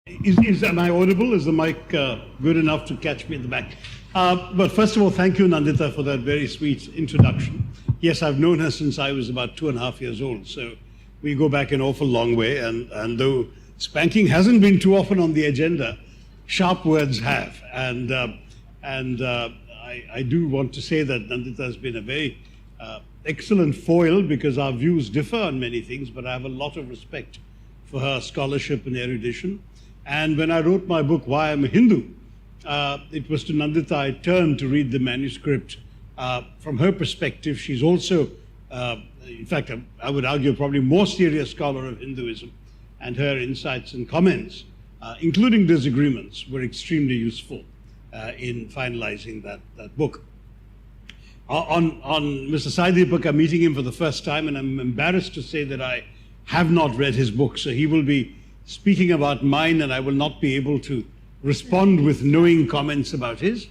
Am I audible? Is the mic good enough to catch me in the back? But first of all, thank you, Nandita, for that very sweet introduction. Yes, I've known her since I was about 2.5 years old, so we go back an awful long way. And though spanking hasn't been too often on the agenda, sharp words have. And I do want to say that Nandita has been a very excellent foil, because our views differ on many things, but I have a lot of respect for her scholarship and erudition. And when I wrote my book, Why I'm a Hindu, it was to Nandita I turned to read the manuscript from her perspective. She's also, in fact, I would argue, probably more serious scholar of Hinduism, and her insights and comments, including disagreements, were extremely useful in finalizing that book. On Mr. Sai Deepak, I'm meeting him for the first time, and I'm embarrassed to say that I have not read his book, so he will be speaking about mine, and I will not be able to respond with knowing comments about his.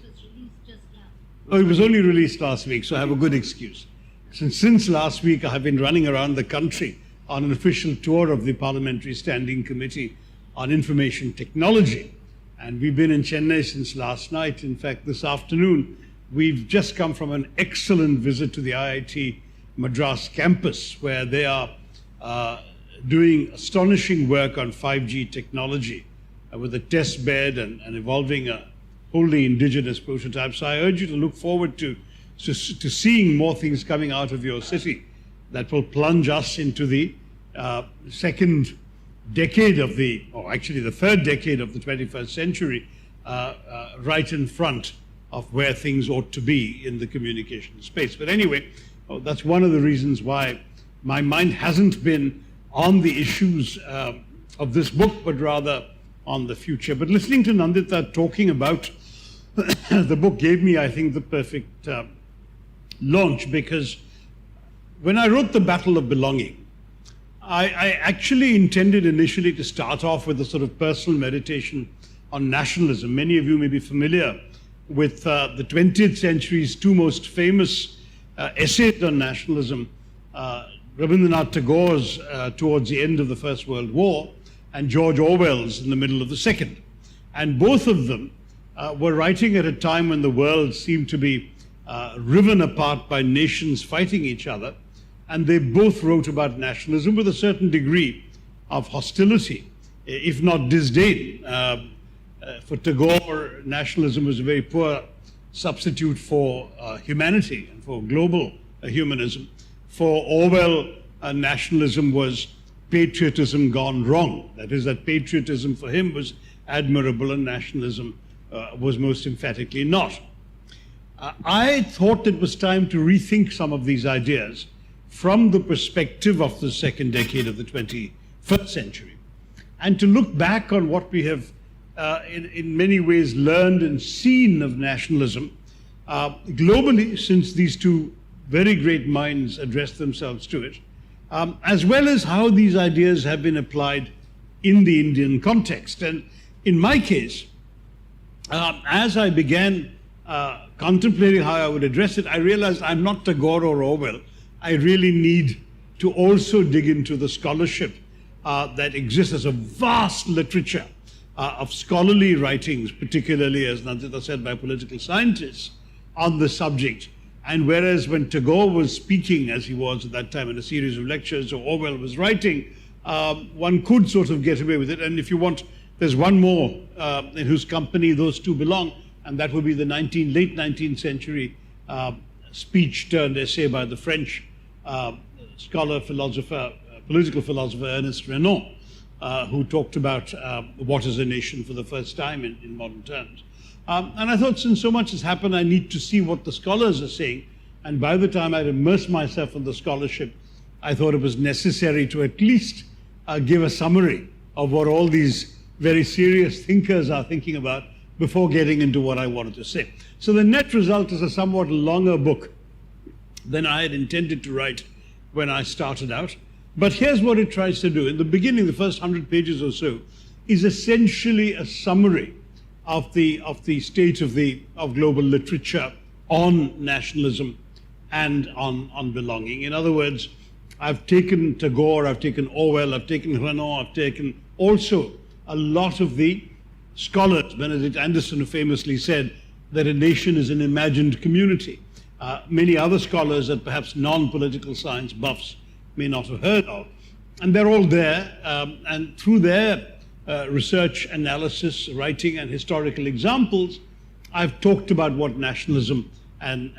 Oh, it was only released last week, so I have a good excuse. Since last week, I have been running around the country on an official tour of the Parliamentary Standing Committee on Information Technology. And we've been in Chennai since last night. In fact, this afternoon, we've just come from an excellent visit to the IIT Madras campus, where they are doing astonishing work on 5G technology with a test bed and evolving a wholly indigenous prototype. So I urge you to look forward to seeing more things coming out of your city that will plunge us into the second decade of actually the third decade of the 21st century, right in front of where things ought to be in the communication space. But anyway, that's one of the reasons why my mind hasn't been on the issues of this book, but rather on the future. But listening to Nandita talking about the book gave me, I think, the perfect launch, because when I wrote The Battle of Belonging, I actually intended initially to start off with a sort of personal meditation on nationalism. Many of you may be familiar with the 20th century's two most famous essays on nationalism, Rabindranath Tagore's towards the end of the First World War, and George Orwell's in the middle of the Second. And both of them were writing at a time when the world seemed to be riven apart by nations fighting each other, and they both wrote about nationalism with a certain degree of hostility, if not disdain. For Tagore, nationalism was a very poor substitute for humanity and for global humanism. For Orwell, nationalism was patriotism gone wrong. That is, that patriotism for him was admirable and nationalism was most emphatically not. I thought it was time to rethink some of these ideas from the perspective of the second decade of the 21st century, and to look back on what we have in many ways learned and seen of nationalism globally since these two very great minds addressed themselves to it, as well as how these ideas have been applied in the Indian context. And in my case, as I began contemplating how I would address it, I realized I'm not Tagore or Orwell. I really need to also dig into the scholarship that exists as a vast literature of scholarly writings, particularly, as Nandita said, by political scientists on the subject. And whereas when Tagore was speaking, as he was at that time in a series of lectures, or Orwell was writing, one could sort of get away with it. And if you want, there's one more in whose company those two belong, and that would be the late 19th century speech turned essay by the French scholar, philosopher, political philosopher Ernest Renan, who talked about what is a nation for the first time in modern terms. And I thought, since so much has happened, I need to see what the scholars are saying. And by the time I'd immersed myself in the scholarship, I thought it was necessary to at least give a summary of what all these very serious thinkers are thinking about before getting into what I wanted to say. So the net result is a somewhat longer book than I had intended to write when I started out. But here's what it tries to do. In the beginning, the first 100 pages or so is essentially a summary of the state of global literature on nationalism and on belonging. In other words, I've taken Tagore, I've taken Orwell, I've taken Renan, I've taken also a lot of the scholars. Benedict Anderson famously said that a nation is an imagined community. Many other scholars that perhaps non-political science buffs may not have heard of. And they're all there, and through their research, analysis, writing, and historical examples, I've talked about what nationalism and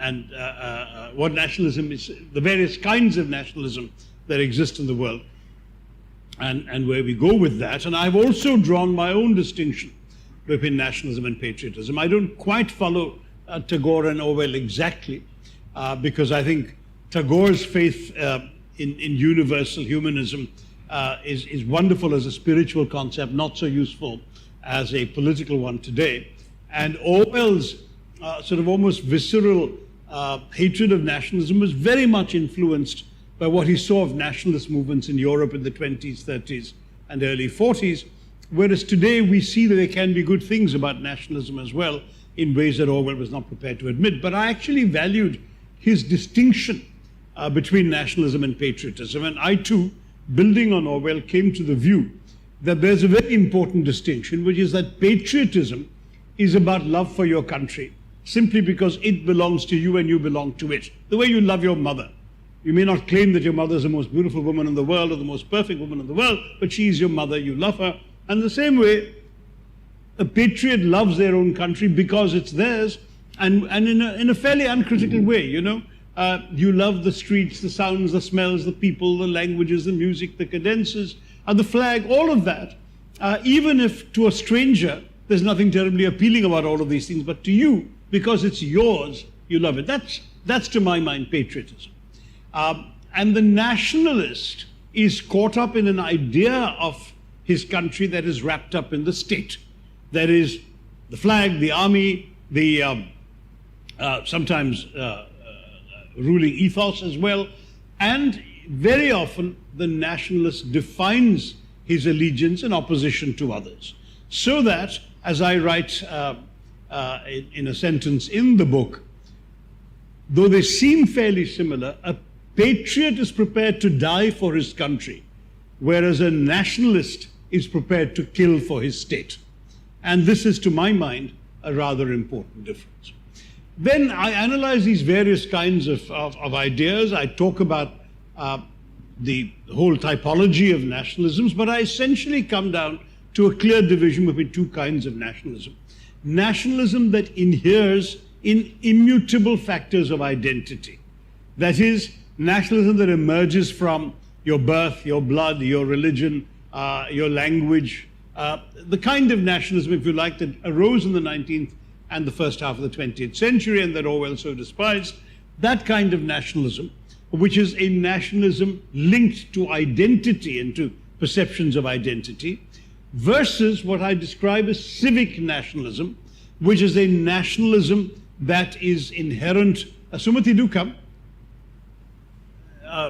what nationalism is, the various kinds of nationalism that exist in the world, and where we go with that. And I've also drawn my own distinction between nationalism and patriotism. I don't quite follow Tagore and Orwell exactly, because I think Tagore's faith in universal humanism is wonderful as a spiritual concept, not so useful as a political one today. And Orwell's sort of almost visceral hatred of nationalism was very much influenced by what he saw of nationalist movements in Europe in the 20s, 30s, and early 40s, whereas today we see that there can be good things about nationalism as well, in ways that Orwell was not prepared to admit. But I actually valued his distinction between nationalism and patriotism, and I too, building on Orwell, came to the view that there's a very important distinction, which is that patriotism is about love for your country, simply because it belongs to you and you belong to it. The way you love your mother. You may not claim that your mother is the most beautiful woman in the world or the most perfect woman in the world, but she is your mother, you love her. And the same way, a patriot loves their own country because it's theirs, and in a fairly uncritical way, you know. You love the streets, the sounds, the smells, the people, the languages, the music, the cadences, the flag, all of that. Even if to a stranger, there's nothing terribly appealing about all of these things, but to you, because it's yours, you love it. That's to my mind, patriotism. And the nationalist is caught up in an idea of his country that is wrapped up in the state. That is the flag, the army, the sometimes ruling ethos as well. And very often the nationalist defines his allegiance in opposition to others. So that, as I write in a sentence in the book, though they seem fairly similar, a patriot is prepared to die for his country, whereas a nationalist is prepared to kill for his state. And this is, to my mind, a rather important difference. Then I analyze these various kinds of ideas. I talk about the whole typology of nationalisms, but I essentially come down to a clear division between two kinds of nationalism. Nationalism that inheres in immutable factors of identity. That is, nationalism that emerges from your birth, your blood, your religion, your language, the kind of nationalism, if you like, that arose in the 19th and the first half of the 20th century and that Orwell so despised, that kind of nationalism, which is a nationalism linked to identity and to perceptions of identity, versus what I describe as civic nationalism, which is a nationalism that is inherent. Sumati, do come.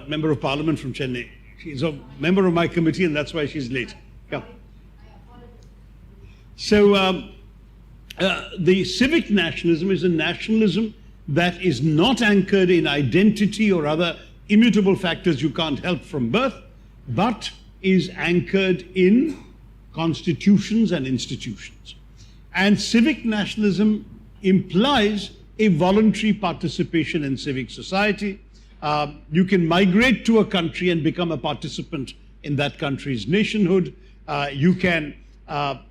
Member of Parliament from Chennai. She's a member of my committee and that's why she's late. Come. So the civic nationalism is a nationalism that is not anchored in identity or other immutable factors you can't help from birth, but is anchored in constitutions and institutions. And civic nationalism implies a voluntary participation in civic society. You can migrate to a country and become a participant in that country's nationhood. You can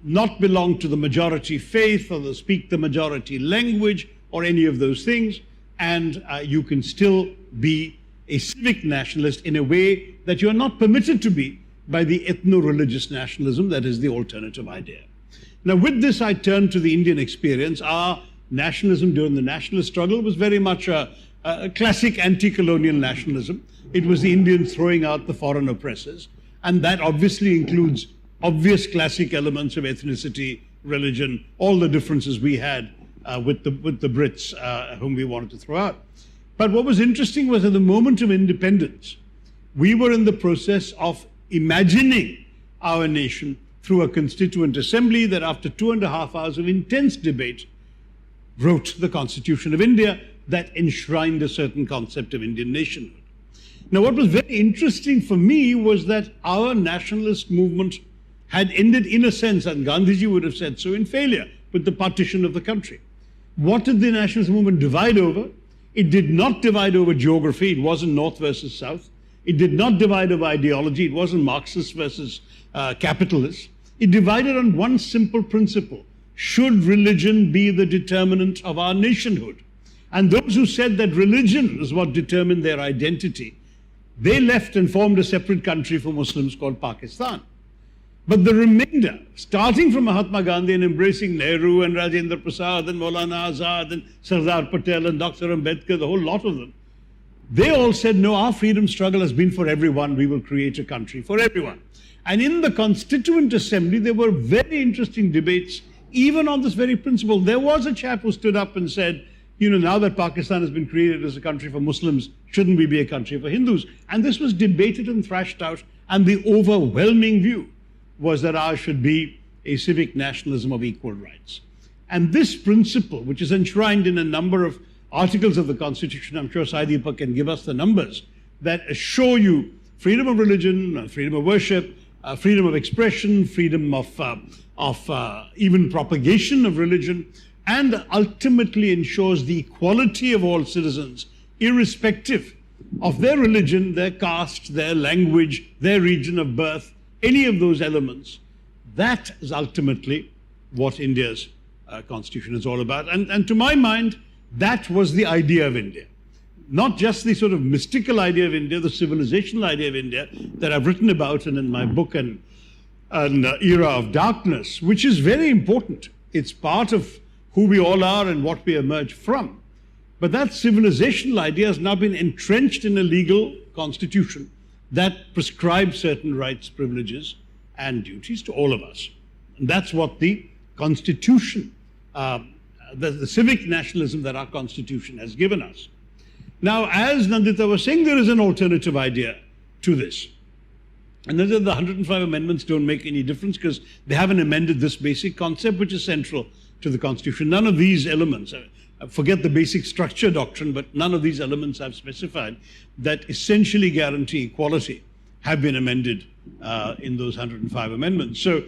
not belong to the majority faith or speak the majority language or any of those things, and you can still be a civic nationalist in a way that you are not permitted to be by the ethno-religious nationalism that is the alternative idea. Now, with this, I turn to the Indian experience. Our nationalism during the nationalist struggle was very much a classic anti-colonial nationalism. It was the Indians throwing out the foreign oppressors, and that obviously includes obvious classic elements of ethnicity, religion, all the differences we had with the Brits whom we wanted to throw out. But what was interesting was at the moment of independence, we were in the process of imagining our nation through a constituent assembly that after 2.5 hours of intense debate wrote the Constitution of India that enshrined a certain concept of Indian nationhood. Now, what was very interesting for me was that our nationalist movement had ended, in a sense, and Gandhiji would have said so, in failure with the partition of the country. What did the nationalist movement divide over? It did not divide over geography. It wasn't North versus South. It did not divide over ideology. It wasn't Marxist versus capitalist. It divided on one simple principle. Should religion be the determinant of our nationhood? And those who said that religion is what determined their identity, they left and formed a separate country for Muslims called Pakistan. But the remainder, starting from Mahatma Gandhi and embracing Nehru and Rajendra Prasad and Maulana Azad and Sardar Patel and Dr. Ambedkar, the whole lot of them, they all said, no, our freedom struggle has been for everyone. We will create a country for everyone. And in the Constituent Assembly, there were very interesting debates, even on this very principle. There was a chap who stood up and said, you know, now that Pakistan has been created as a country for Muslims, shouldn't we be a country for Hindus? And this was debated and thrashed out, and the overwhelming view was that ours should be a civic nationalism of equal rights. And this principle, which is enshrined in a number of articles of the Constitution, I'm sure Sai Deepak can give us the numbers, that assure you freedom of religion, freedom of worship, freedom of expression, freedom of even propagation of religion, and ultimately ensures the equality of all citizens, irrespective of their religion, their caste, their language, their region of birth, any of those elements. That is ultimately what India's constitution is all about. And to my mind, that was the idea of India. Not just the sort of mystical idea of India, the civilizational idea of India that I've written about and in my book, an Era of Darkness, which is very important. It's part of who we all are and what we emerge from. But that civilizational idea has now been entrenched in a legal constitution that prescribes certain rights, privileges, and duties to all of us. And that's what the Constitution, the civic nationalism that our Constitution has given us. Now, as Nandita was saying, there is an alternative idea to this. And then the 105 amendments don't make any difference because they haven't amended this basic concept, which is central to the Constitution. None of these elements, forget the basic structure doctrine, but none of these elements I've specified that essentially guarantee equality have been amended in those 105 amendments. So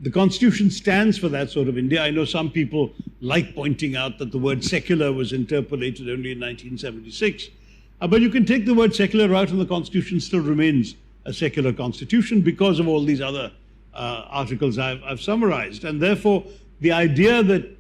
the Constitution stands for that sort of India. I know some people like pointing out that the word secular was interpolated only in 1976. But you can take the word secular out and the Constitution still remains a secular constitution because of all these other articles I've summarized. And therefore, the idea that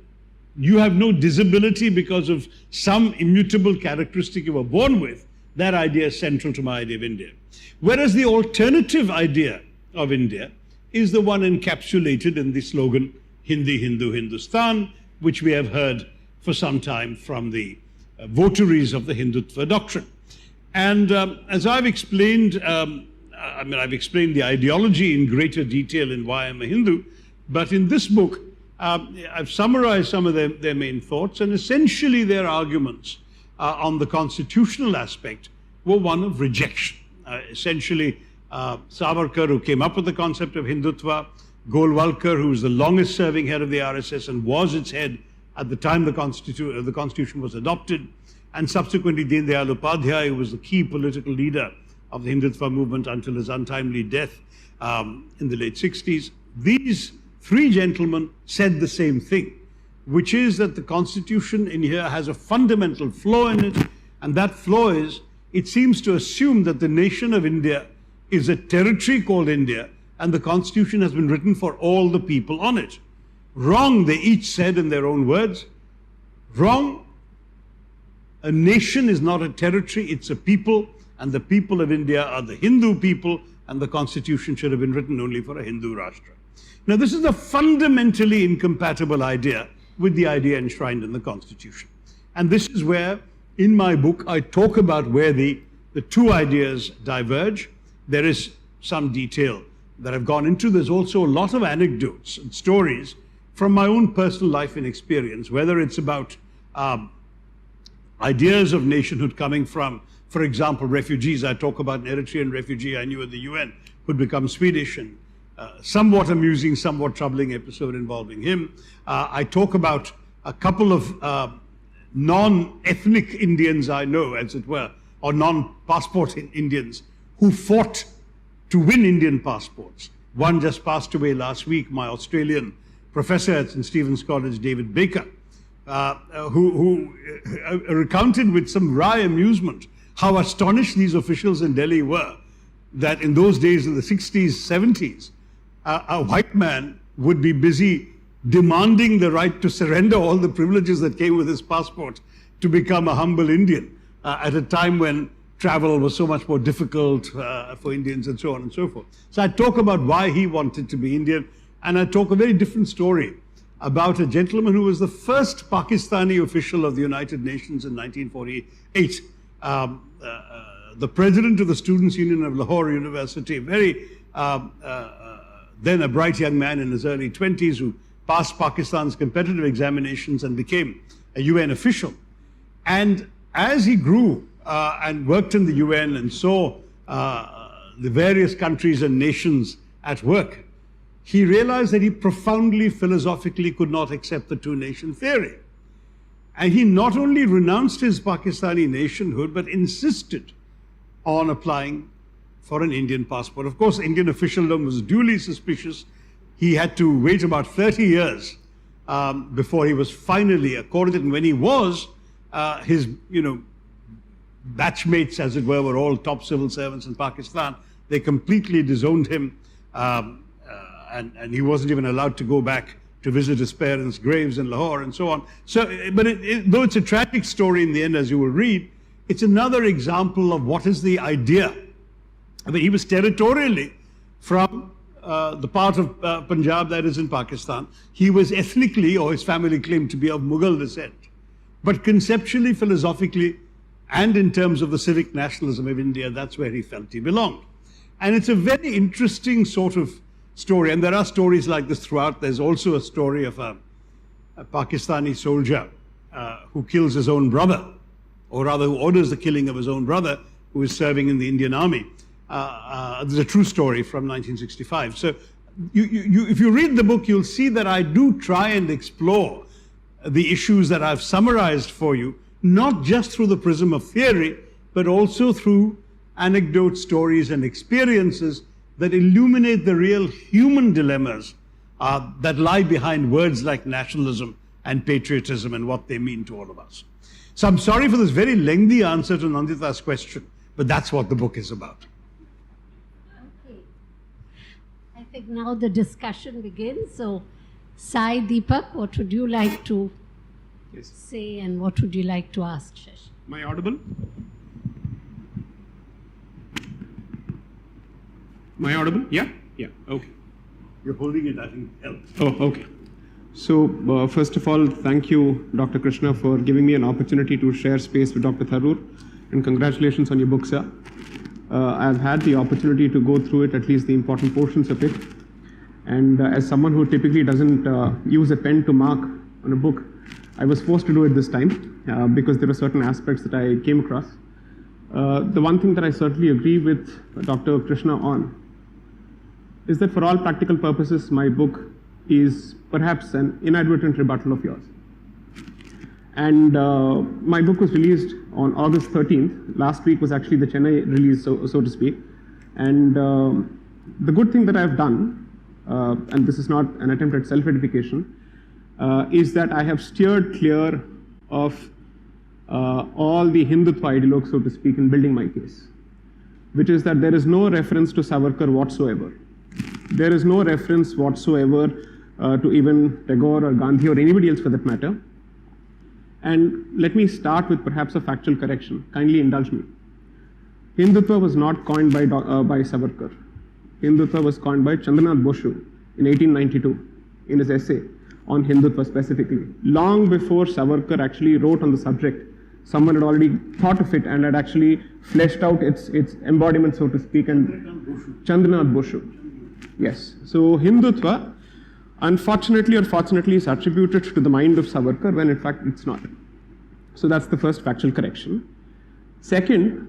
you have no disability because of some immutable characteristic you were born with, that idea is central to my idea of India. Whereas the alternative idea of India is the one encapsulated in the slogan, Hindi, Hindu, Hindustan, which we have heard for some time from the votaries of the Hindutva doctrine. And as I've explained, I've explained the ideology in greater detail in Why I'm a Hindu, but in this book, I've summarized some of their main thoughts, and essentially their arguments on the constitutional aspect were one of rejection. Essentially, Savarkar, who came up with the concept of Hindutva, Golwalkar, who was the longest serving head of the RSS and was its head at the time the Constitution was adopted, and subsequently Deen Dayal Upadhyay, who was the key political leader of the Hindutva movement until his untimely death in the late 60s. These three gentlemen said the same thing, which is that the Constitution in here has a fundamental flaw in it, and that flaw is it seems to assume that the nation of India is a territory called India, and the Constitution has been written for all the people on it. Wrong, they each said in their own words. Wrong. A nation is not a territory, it's a people, and the people of India are the Hindu people, and the Constitution should have been written only for a Hindu Rashtra. Now, this is a fundamentally incompatible idea with the idea enshrined in the Constitution. And this is where, in my book, I talk about where the two ideas diverge. There is some detail that I've gone into. There's also a lot of anecdotes and stories from my own personal life and experience, whether it's about ideas of nationhood coming from, for example, refugees. I talk about an Eritrean refugee I knew at the UN who'd become Swedish, and somewhat amusing, somewhat troubling episode involving him. I talk about a couple of non-ethnic Indians I know, as it were, or non-passport Indians who fought to win Indian passports, One just passed away last week, my Australian professor at St. Stephen's College, David Baker, who recounted with some wry amusement how astonished these officials in Delhi were that in those days, in the 60s, 70s, a white man would be busy demanding the right to surrender all the privileges that came with his passport to become a humble Indian at a time when travel was so much more difficult for Indians and so on and so forth. So I talk about why he wanted to be Indian, and I talk a very different story about a gentleman who was the first Pakistani official of the United Nations in 1948, the president of the Students' Union of Lahore University, then a bright young man in his early 20s who passed Pakistan's competitive examinations and became a UN official. And as he grew and worked in the UN and saw the various countries and nations at work, he realized that he profoundly, philosophically could not accept the two-nation theory. And he not only renounced his Pakistani nationhood, but insisted on applying for an Indian passport. Of course, Indian officialdom was duly suspicious. He had to wait about 30 years before he was finally accorded. And when he was, his batchmates, as it were all top civil servants in Pakistan. They completely disowned him, and he wasn't even allowed to go back to visit his parents' graves in Lahore and so on. So, but though it's a tragic story in the end, as you will read, it's another example of what is the idea. I mean, he was territorially from the part of Punjab that is in Pakistan. He was ethnically, or his family claimed to be of Mughal descent. But conceptually, philosophically, and in terms of the civic nationalism of India, that's where he felt he belonged. And it's a very interesting sort of story. And there are stories like this throughout. There's also a story of a Pakistani soldier who kills his own brother, or rather who orders the killing of his own brother, who is serving in the Indian Army. There's a true story from 1965. So if you read the book, you'll see that I do try and explore the issues that I've summarized for you, not just through the prism of theory, but also through anecdotes, stories, and experiences that illuminate the real human dilemmas that lie behind words like nationalism and patriotism and what they mean to all of us. So I'm sorry for this very lengthy answer to Nandita's question, but that's what the book is about. Okay. I think now the discussion begins. So, Sai Deepak, what would you like to say, and what would you like to ask Shashi? Am I audible? Am I audible? Yeah? Yeah, okay. You're holding it, I think, helps. Oh, okay. So, first of all, thank you, Dr. Krishna, for giving me an opportunity to share space with Dr. Tharoor, and congratulations on your book, sir. I've had the opportunity to go through it, at least the important portions of it. And as someone who typically doesn't use a pen to mark on a book, I was forced to do it this time because there are certain aspects that I came across. The one thing that I certainly agree with Dr. Krishna on is that for all practical purposes, my book is perhaps an inadvertent rebuttal of yours. And my book was released on August 13th. Last week was actually the Chennai release, so to speak. And the good thing that I've done, and this is not an attempt at self-edification, is that I have steered clear of all the Hindutva ideologues, so to speak, in building my case, which is that there is no reference to Savarkar whatsoever. There is no reference whatsoever to even Tagore or Gandhi or anybody else for that matter. And let me start with perhaps a factual correction. Kindly indulge me. Hindutva was not coined by Savarkar. Hindutva was coined by Chandranath Boshu in 1892 in his essay on Hindutva specifically. Long before Savarkar actually wrote on the subject, someone had already thought of it and had actually fleshed out its embodiment, so to speak, and Chandranath Boshu. Yes. So Hindutva, unfortunately or fortunately, is attributed to the mind of Savarkar when in fact it's not. So that's the first factual correction. Second,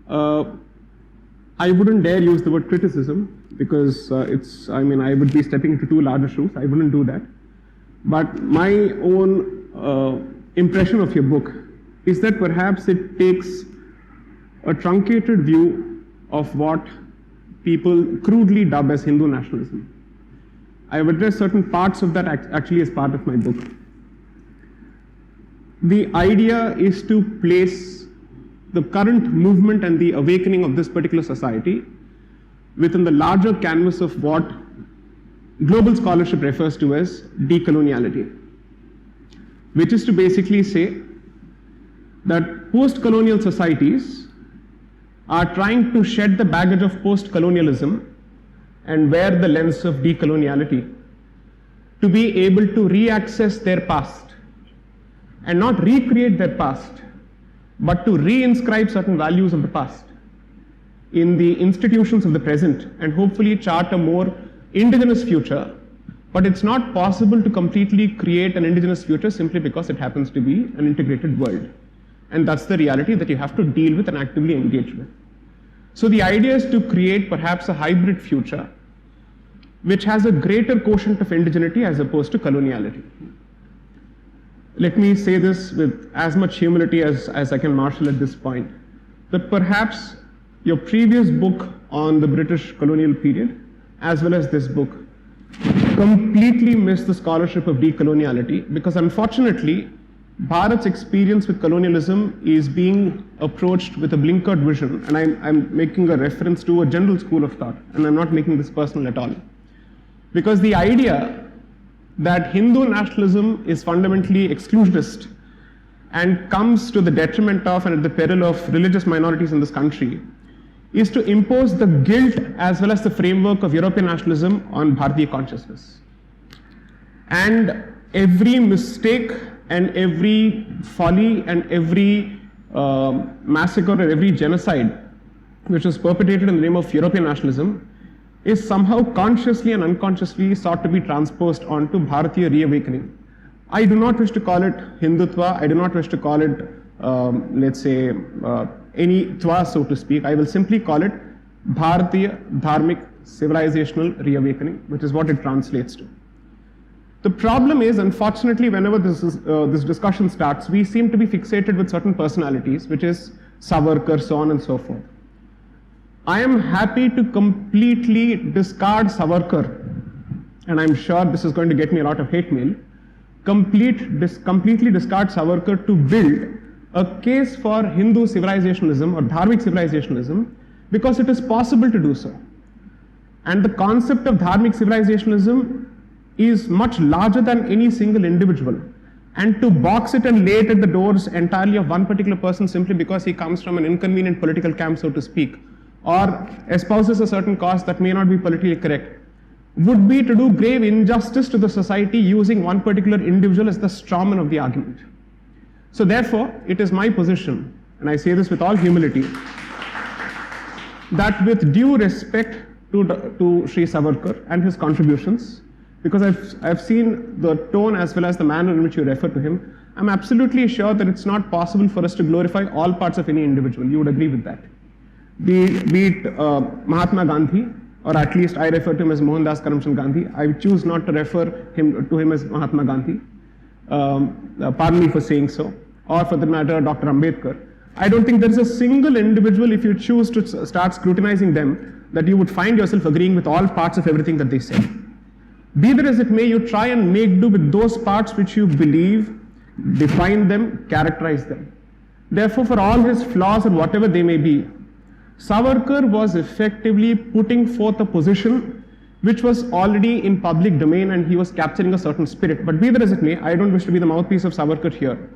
I wouldn't dare use the word criticism because I would be stepping into too large a shoes. I wouldn't do that. But my own impression of your book is that perhaps it takes a truncated view of what people crudely dub as Hindu nationalism. I have addressed certain parts of that actually as part of my book. The idea is to place the current movement and the awakening of this particular society within the larger canvas of what global scholarship refers to as decoloniality, which is to basically say that post-colonial societies are trying to shed the baggage of post-colonialism and wear the lens of decoloniality to be able to re-access their past and not recreate their past, but to re-inscribe certain values of the past in the institutions of the present and hopefully chart a more indigenous future. But it's not possible to completely create an indigenous future simply because it happens to be an integrated world. And that's the reality that you have to deal with and actively engage with. So the idea is to create perhaps a hybrid future which has a greater quotient of indigeneity as opposed to coloniality. Let me say this with as much humility as I can marshal at this point, that perhaps your previous book on the British colonial period, as well as this book, completely missed the scholarship of decoloniality, because unfortunately, Bharat's experience with colonialism is being approached with a blinkered vision, and I'm making a reference to a general school of thought, and I'm not making this personal at all. Because the idea that Hindu nationalism is fundamentally exclusionist and comes to the detriment of and at the peril of religious minorities in this country is to impose the guilt as well as the framework of European nationalism on Bharatiya consciousness. And every mistake and every folly and every massacre or every genocide which was perpetrated in the name of European nationalism is somehow consciously and unconsciously sought to be transposed onto Bharatiya reawakening. I do not wish to call it Hindutva, I do not wish to call it, let's say, any Twa, so to speak. I will simply call it Bharatiya Dharmic Civilizational Reawakening, which is what it translates to. The problem is, unfortunately, whenever this discussion starts, we seem to be fixated with certain personalities, which is Savarkar, so on and so forth. I am happy to completely discard Savarkar, and I'm sure this is going to get me a lot of hate mail, completely discard Savarkar to build a case for Hindu civilizationalism or Dharmic civilizationalism, because it is possible to do so. And the concept of Dharmic civilizationalism is much larger than any single individual. And to box it and lay it at the doors entirely of one particular person simply because he comes from an inconvenient political camp, so to speak, or espouses a certain cause that may not be politically correct, would be to do grave injustice to the society using one particular individual as the strawman of the argument. So therefore, it is my position, and I say this with all humility, that with due respect to Sri Savarkar and his contributions, because I've seen the tone as well as the manner in which you refer to him, I'm absolutely sure that it's not possible for us to glorify all parts of any individual. You would agree with that. Be it Mahatma Gandhi, or at least I refer to him as Mohandas Karamchand Gandhi. I choose not to refer to him as Mahatma Gandhi. Pardon me for saying so. Or for that matter, Dr. Ambedkar. I don't think there is a single individual, if you choose to start scrutinizing them, that you would find yourself agreeing with all parts of everything that they say. Be that as it may, you try and make do with those parts which you believe, define them, characterize them. Therefore, for all his flaws and whatever they may be, Savarkar was effectively putting forth a position which was already in public domain, and he was capturing a certain spirit. But be that as it may, I don't wish to be the mouthpiece of Savarkar here.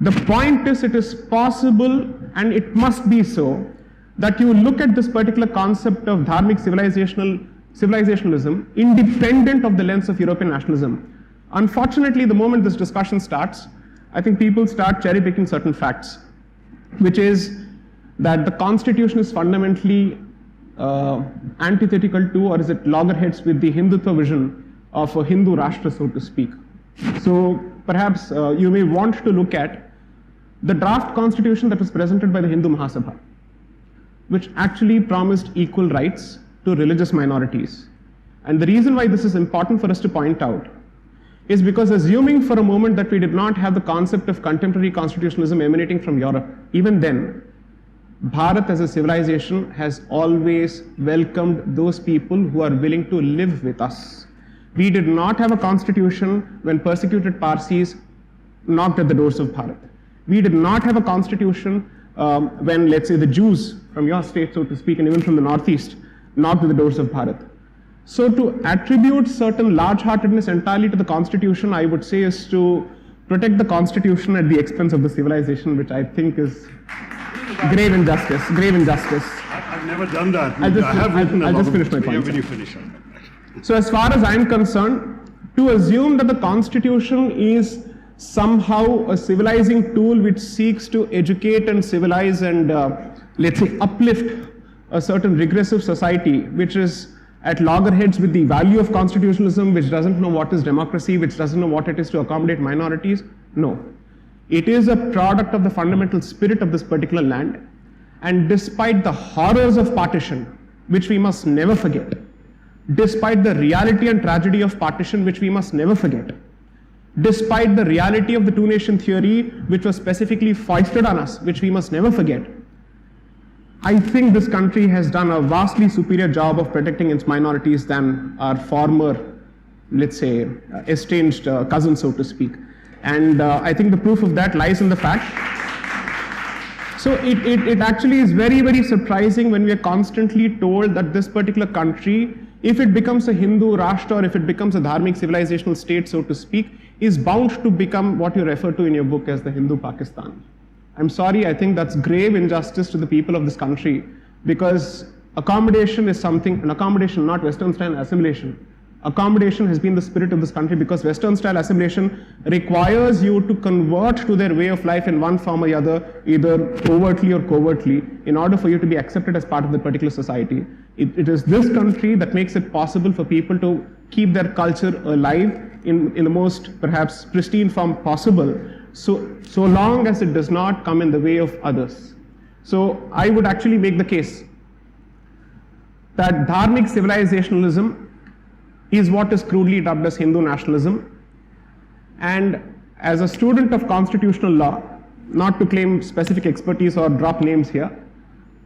The point is, it is possible, and it must be so, that you look at this particular concept of Dharmic civilizationalism independent of the lens of European nationalism. Unfortunately, the moment this discussion starts, I think people start cherry-picking certain facts, which is that the constitution is fundamentally antithetical to, or is it loggerheads with, the Hindutva vision of a Hindu Rashtra, so to speak. So perhaps you may want to look at the draft constitution that was presented by the Hindu Mahasabha, which actually promised equal rights to religious minorities. And the reason why this is important for us to point out is because, assuming for a moment that we did not have the concept of contemporary constitutionalism emanating from Europe, even then, Bharat as a civilization has always welcomed those people who are willing to live with us. We did not have a constitution when persecuted Parsis knocked at the doors of Bharat. We did not have a constitution when, let's say, the Jews from your state, so to speak, and even from the Northeast, knocked at the doors of Bharat. So to attribute certain large-heartedness entirely to the constitution, I would say, is to protect the constitution at the expense of the civilization, which I think is grave injustice, grave injustice. I've never done that. I'll just finish my point. When you finish. So as far as I'm concerned, to assume that the constitution is somehow a civilizing tool which seeks to educate and civilize and, let's say, uplift a certain regressive society, which is at loggerheads with the value of constitutionalism, which doesn't know what is democracy, which doesn't know what it is to accommodate minorities. No. It is a product of the fundamental spirit of this particular land. And despite the horrors of partition, which we must never forget, despite the reality and tragedy of partition, which we must never forget, despite the reality of the two-nation theory, which was specifically foisted on us, which we must never forget, I think this country has done a vastly superior job of protecting its minorities than our former, let's say, estranged cousins, so to speak. And I think the proof of that lies in the fact. So it actually is very, very surprising when we are constantly told that this particular country, if it becomes a Hindu Rashtra, or if it becomes a Dharmic civilizational state, so to speak, is bound to become what you refer to in your book as the Hindu Pakistan. I'm sorry, I think that's grave injustice to the people of this country, because accommodation is something, an accommodation, not Western style assimilation. Accommodation has been the spirit of this country, because Western style assimilation requires you to convert to their way of life in one form or the other, either overtly or covertly, in order for you to be accepted as part of the particular society. It is this country that makes it possible for people to keep their culture alive in the most, perhaps, pristine form possible, so long as it does not come in the way of others. So I would actually make the case that Dharmic civilizationalism is what is crudely dubbed as Hindu nationalism. And as a student of constitutional law, not to claim specific expertise or drop names here,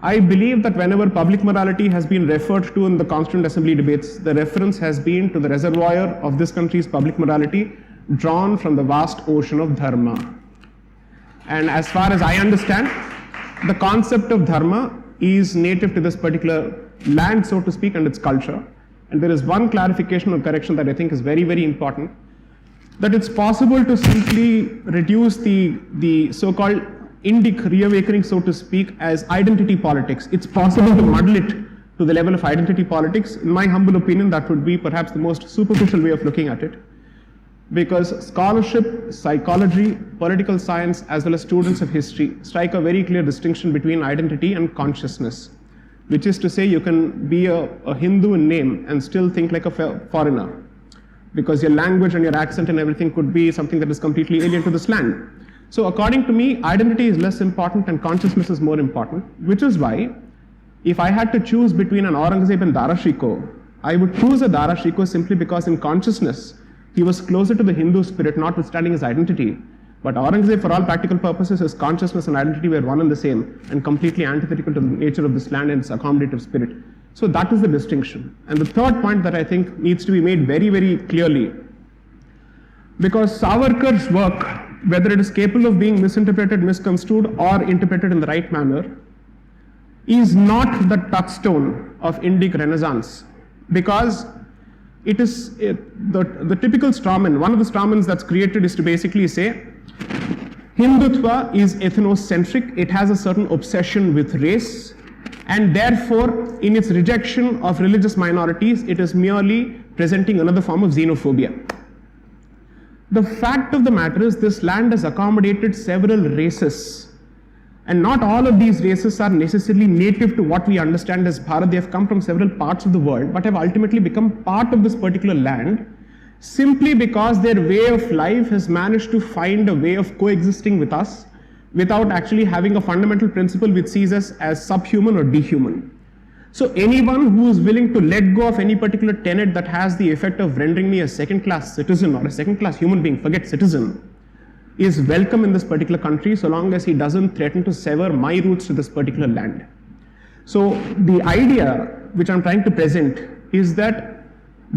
I believe that whenever public morality has been referred to in the Constituent Assembly debates, the reference has been to the reservoir of this country's public morality drawn from the vast ocean of dharma. And as far as I understand, the concept of dharma is native to this particular land, so to speak, and its culture. And there is one clarification or correction that I think is very, very important, that it's possible to simply reduce the so-called Indic reawakening, so to speak, as identity politics. It's possible to muddle it to the level of identity politics. In my humble opinion, that would be perhaps the most superficial way of looking at it. Because scholarship, psychology, political science, as well as students of history strike a very clear distinction between identity and consciousness, which is to say you can be a Hindu in name and still think like a foreigner, because your language and your accent and everything could be something that is completely alien to this land. So according to me, identity is less important and consciousness is more important, which is why if I had to choose between an Aurangzeb and Dara Shikoh, I would choose a Dara Shikoh simply because in consciousness, he was closer to the Hindu spirit, notwithstanding his identity. But Aurangzeb, for all practical purposes, his consciousness and identity were one and the same, and completely antithetical to the nature of this land and its accommodative spirit. So that is the distinction. And the third point that I think needs to be made very, very clearly, because Savarkar's work, whether it is capable of being misinterpreted, misconstrued, or interpreted in the right manner, is not the touchstone of Indic Renaissance, because it is the typical strawman. One of the strawmans that's created is to basically say Hindutva is ethnocentric, it has a certain obsession with race, and therefore in its rejection of religious minorities, it is merely presenting another form of xenophobia. The fact of the matter is this land has accommodated several races, and not all of these races are necessarily native to what we understand as Bharat. They have come from several parts of the world, but have ultimately become part of this particular land simply because their way of life has managed to find a way of coexisting with us without actually having a fundamental principle which sees us as subhuman or dehuman. So anyone who is willing to let go of any particular tenet that has the effect of rendering me a second-class citizen or a second-class human being, forget citizen, is welcome in this particular country so long as he doesn't threaten to sever my roots to this particular land. So the idea which I'm trying to present is that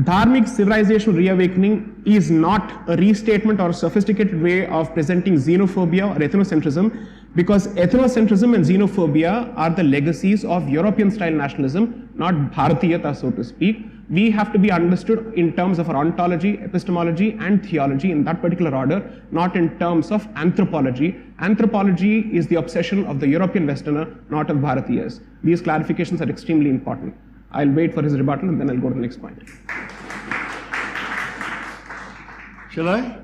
dharmic civilizational reawakening is not a restatement or a sophisticated way of presenting xenophobia or ethnocentrism, because ethnocentrism and xenophobia are the legacies of European-style nationalism, not Bharatiyata, so to speak. We have to be understood in terms of our ontology, epistemology, and theology in that particular order, not in terms of anthropology. Anthropology is the obsession of the European Westerner, not of Bharatiyas. These clarifications are extremely important. I'll wait for his rebuttal and then I'll go to the next point. Shall I?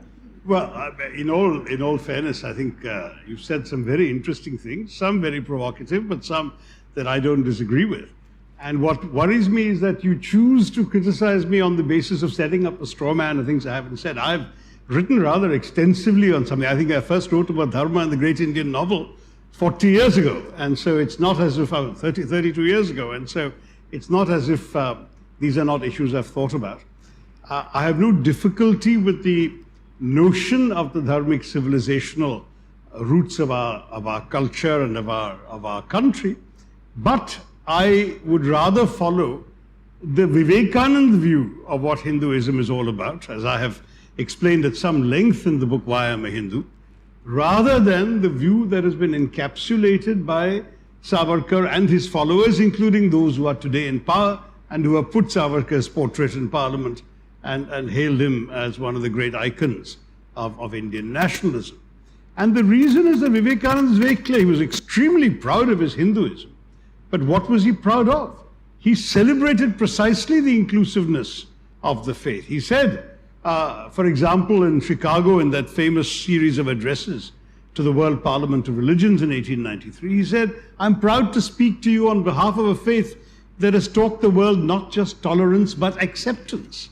Well, in all fairness, I think you've said some very interesting things, some very provocative, but some that I don't disagree with. And what worries me is that you choose to criticize me on the basis of setting up a straw man of things I haven't said. I've written rather extensively on something. I think I first wrote about Dharma in the Great Indian Novel 40 years ago. And so it's not as if, 32 years ago. And so it's not as if these are not issues I've thought about. I have no difficulty with the notion of the dharmic civilizational roots of our culture and of our country, but I would rather follow the Vivekananda view of what Hinduism is all about, as I have explained at some length in the book Why I'm a Hindu, rather than the view that has been encapsulated by Savarkar and his followers, including those who are today in power and who have put Savarkar's portrait in Parliament and hailed him as one of the great icons of Indian nationalism. And the reason is that Vivekananda is very clear. He was extremely proud of his Hinduism. But what was he proud of? He celebrated precisely the inclusiveness of the faith. He said, for example, in Chicago, in that famous series of addresses to the World Parliament of Religions in 1893, he said, "I'm proud to speak to you on behalf of a faith that has taught the world not just tolerance, but acceptance."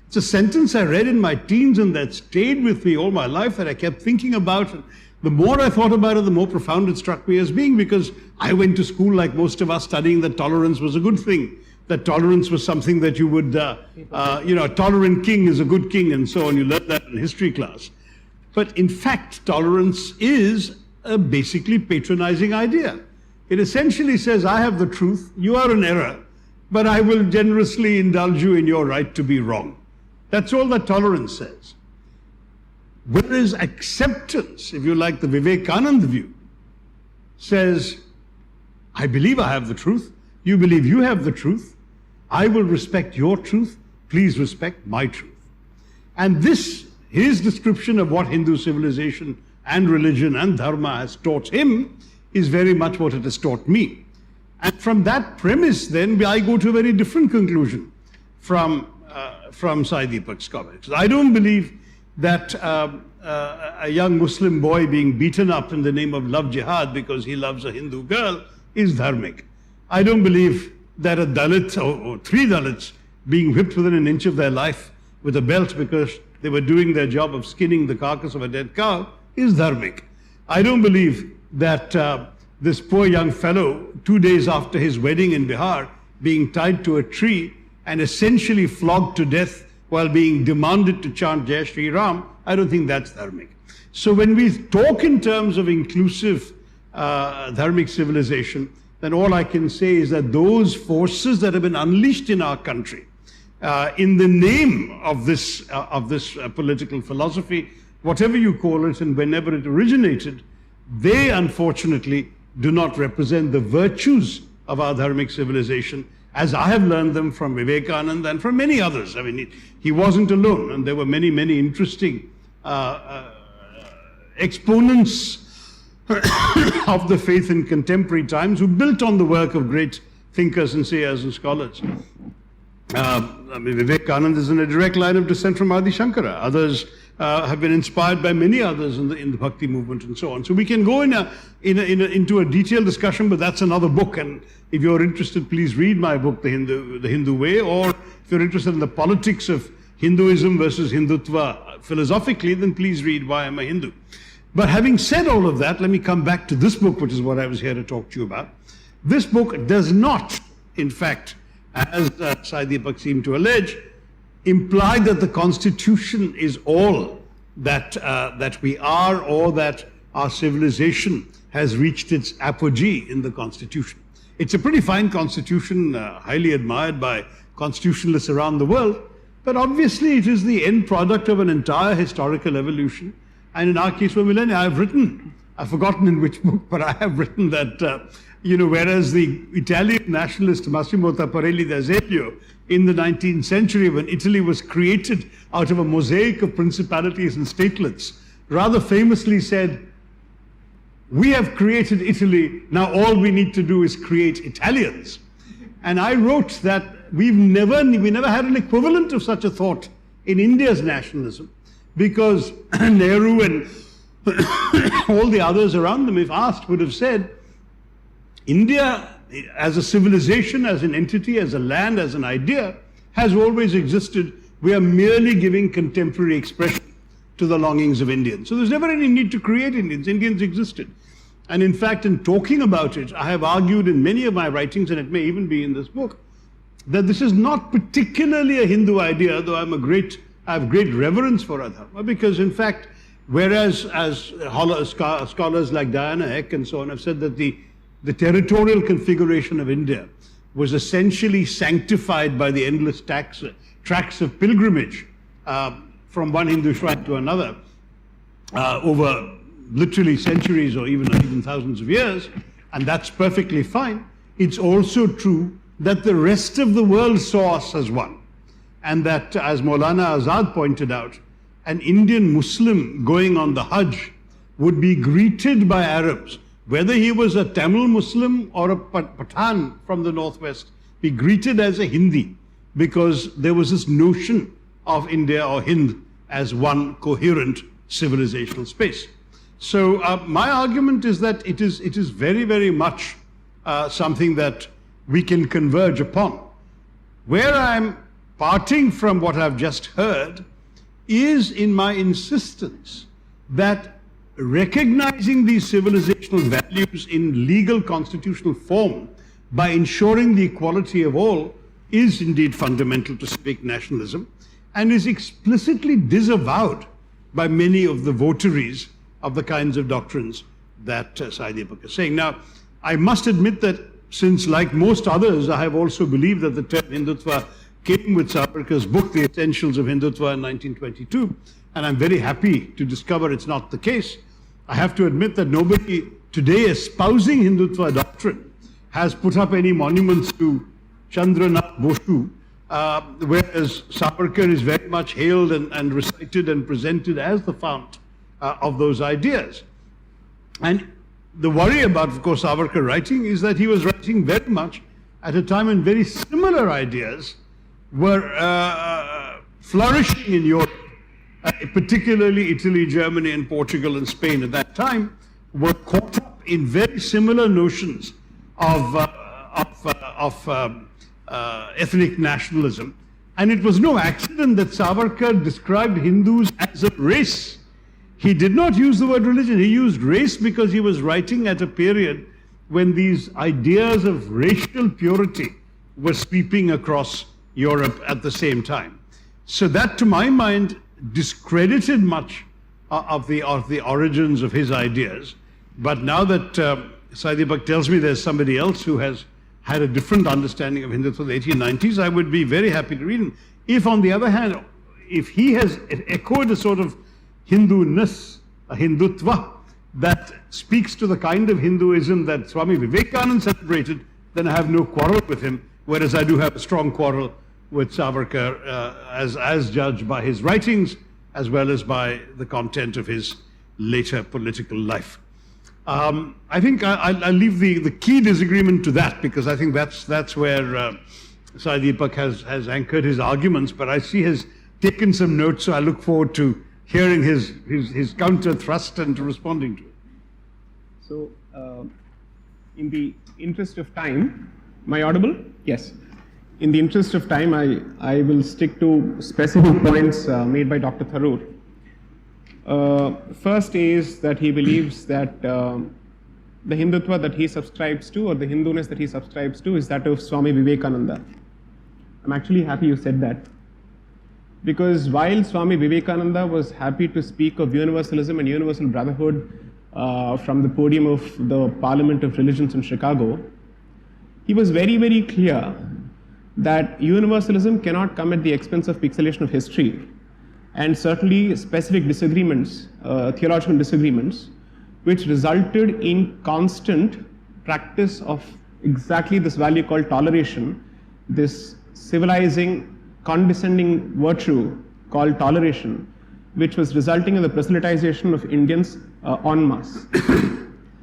It's a sentence I read in my teens and that stayed with me all my life, that I kept thinking about. And the more I thought about it, the more profound it struck me as being, because I went to school like most of us studying that tolerance was a good thing, that tolerance was something that you would, a tolerant king is a good king and so on. You learned that in history class. But in fact, tolerance is a basically patronizing idea. It essentially says, I have the truth, you are in error, but I will generously indulge you in your right to be wrong. That's all that tolerance says. Whereas acceptance, if you like the Vivekananda view, says, I believe I have the truth, you believe you have the truth, I will respect your truth, please respect my truth. And this, his description of what Hindu civilization and religion and dharma has taught him, is very much what it has taught me. And from that premise, then, I go to a very different conclusion from Sai Deepak's comments. I don't believe that a young Muslim boy being beaten up in the name of love jihad because he loves a Hindu girl is dharmic. I don't believe that a Dalit or three Dalits being whipped within an inch of their life with a belt because they were doing their job of skinning the carcass of a dead cow is dharmic. I don't believe that this poor young fellow, 2 days after his wedding in Bihar, being tied to a tree and essentially flogged to death while being demanded to chant Jai Shri Ram, I don't think that's dharmic. So when we talk in terms of inclusive dharmic civilization, then all I can say is that those forces that have been unleashed in our country in the name of this political philosophy, whatever you call it and whenever it originated, they unfortunately do not represent the virtues of our dharmic civilization as I have learned them from Vivekananda and from many others. I mean, he wasn't alone, and there were many, many interesting exponents of the faith in contemporary times who built on the work of great thinkers and sayers and scholars. Vivekananda is in a direct line of descent from Adi Shankara. Others have been inspired by many others in the Bhakti movement and so on. So we can go into a detailed discussion, but that's another book. And if you're interested, please read my book, The Hindu Way, or if you're interested in the politics of Hinduism versus Hindutva philosophically, then please read Why I'm a Hindu. But having said all of that, let me come back to this book, which is what I was here to talk to you about. This book does not, in fact, as Sai Deepak seemed to allege, imply that the Constitution is all that we are, or that our civilization has reached its apogee in the Constitution. It's a pretty fine Constitution, highly admired by constitutionalists around the world, but obviously it is the end product of an entire historical evolution. And in our case for millennia, I've forgotten in which book, but I have written that, whereas the Italian nationalist Massimo Tapparelli d'Azeglio in the 19th century, when Italy was created out of a mosaic of principalities and statelets, rather famously said, "We have created Italy, now all we need to do is create Italians." And I wrote that we never had an equivalent of such a thought in India's nationalism, because Nehru and all the others around them, if asked, would have said, India as a civilization, as an entity, as a land, as an idea, has always existed. We are merely giving contemporary expression to the longings of Indians. So there's never any need to create Indians. Indians existed. And in fact, in talking about it, I have argued in many of my writings, and it may even be in this book, that this is not particularly a Hindu idea, though I have great reverence for Adharma, because in fact, whereas as scholars like Diana Eck and so on have said that the territorial configuration of India was essentially sanctified by the endless tracts of pilgrimage from one Hindu shrine to another over literally centuries or even thousands of years, and that's perfectly fine. It's also true that the rest of the world saw us as one, and that, as Maulana Azad pointed out, an Indian Muslim going on the Hajj would be greeted by Arabs, whether he was a Tamil Muslim or a Pathan from the northwest, be greeted as a Hindi, because there was this notion of India or Hind as one coherent civilizational space. So my argument is that it is very, very much something that we can converge upon. Where I'm parting from what I've just heard is in my insistence that recognizing these civilizational values in legal constitutional form by ensuring the equality of all is indeed fundamental to civic nationalism, and is explicitly disavowed by many of the votaries of the kinds of doctrines that Sai Deepak is saying. Now, I must admit that since, like most others, I have also believed that the term Hindutva came with Savarkar's book, The Essentials of Hindutva, in 1922, and I'm very happy to discover it's not the case. I have to admit that nobody today espousing Hindutva doctrine has put up any monuments to Chandranath Boshu, whereas Savarkar is very much hailed and recited and presented as the fount of those ideas. And the worry about, of course, Savarkar writing is that he was writing very much at a time when very similar ideas were flourishing in Europe, particularly Italy, Germany, and Portugal and Spain at that time were caught up in very similar notions of ethnic nationalism. And it was no accident that Savarkar described Hindus as a race. He did not use the word religion, he used race because he was writing at a period when these ideas of racial purity were sweeping across Europe at the same time. So that, to my mind, discredited much of the origins of his ideas. But now that Sai Deepak tells me there's somebody else who has had a different understanding of Hindutva in the 1890s, I would be very happy to read him. If, on the other hand, if he has echoed a sort of Hindu-ness, a Hindutva, that speaks to the kind of Hinduism that Swami Vivekananda celebrated, then I have no quarrel with him, whereas I do have a strong quarrel with Savarkar as judged by his writings as well as by the content of his later political life. I think I'll leave the key disagreement to that, because I think that's where Sai Deepak has anchored his arguments, but I see he has taken some notes, so I look forward to hearing his counter thrust and to responding to it. So, in the interest of time, am I audible? Yes. In the interest of time, I will stick to specific points made by Dr. Tharoor. First is that he believes that the Hindutva that he subscribes to, or the Hinduness that he subscribes to, is that of Swami Vivekananda. I'm actually happy you said that. because while Swami Vivekananda was happy to speak of universalism and universal brotherhood from the podium of the Parliament of Religions in Chicago, he was very, very clear that universalism cannot come at the expense of pixelation of history, and certainly specific disagreements, theological disagreements, which resulted in constant practice of exactly this value called toleration, this civilizing, condescending virtue called toleration, which was resulting in the proselytization of Indians en masse.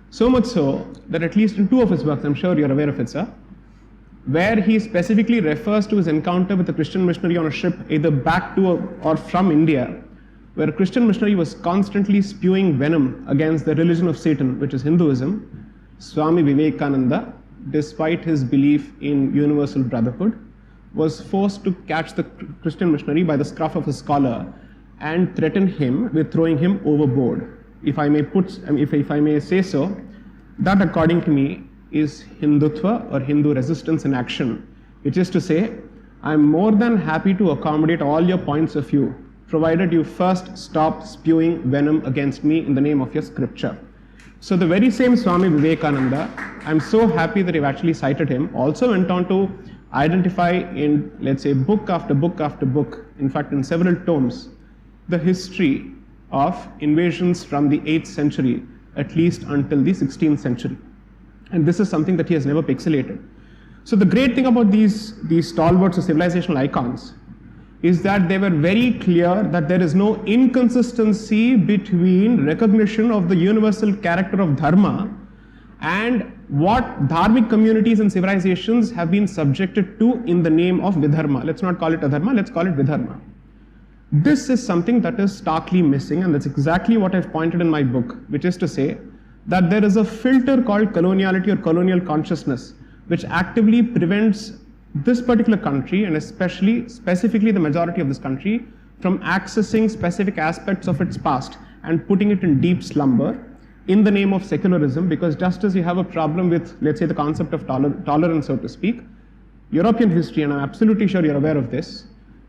So much so that at least in two of his works, I'm sure you're aware of it, sir, where he specifically refers to his encounter with a Christian missionary on a ship either back to or from India, where a Christian missionary was constantly spewing venom against the religion of Satan, which is Hinduism. Swami Vivekananda, despite his belief in universal brotherhood, was forced to catch the Christian missionary by the scruff of his collar and threaten him with throwing him overboard. If I may say so, that according to me is Hindutva or Hindu resistance in action, which is to say, I'm more than happy to accommodate all your points of view, provided you first stop spewing venom against me in the name of your scripture. So the very same Swami Vivekananda, I'm so happy that you've actually cited him, also went on to identify in, let's say, book after book after book, in fact in several tomes, the history of invasions from the 8th century, at least until the 16th century. And this is something that he has never pixelated. So the great thing about these stalwarts or civilizational icons is that they were very clear that there is no inconsistency between recognition of the universal character of dharma and what dharmic communities and civilizations have been subjected to in the name of vidharma. Let's not call it adharma, let's call it vidharma. This is something that is starkly missing, and that's exactly what I've pointed in my book, which is to say that there is a filter called coloniality or colonial consciousness, which actively prevents this particular country, and specifically the majority of this country, from accessing specific aspects of its past and putting it in deep slumber in the name of secularism, because just as you have a problem with, let's say, the concept of tolerance, so to speak, European history, and I'm absolutely sure you're aware of this,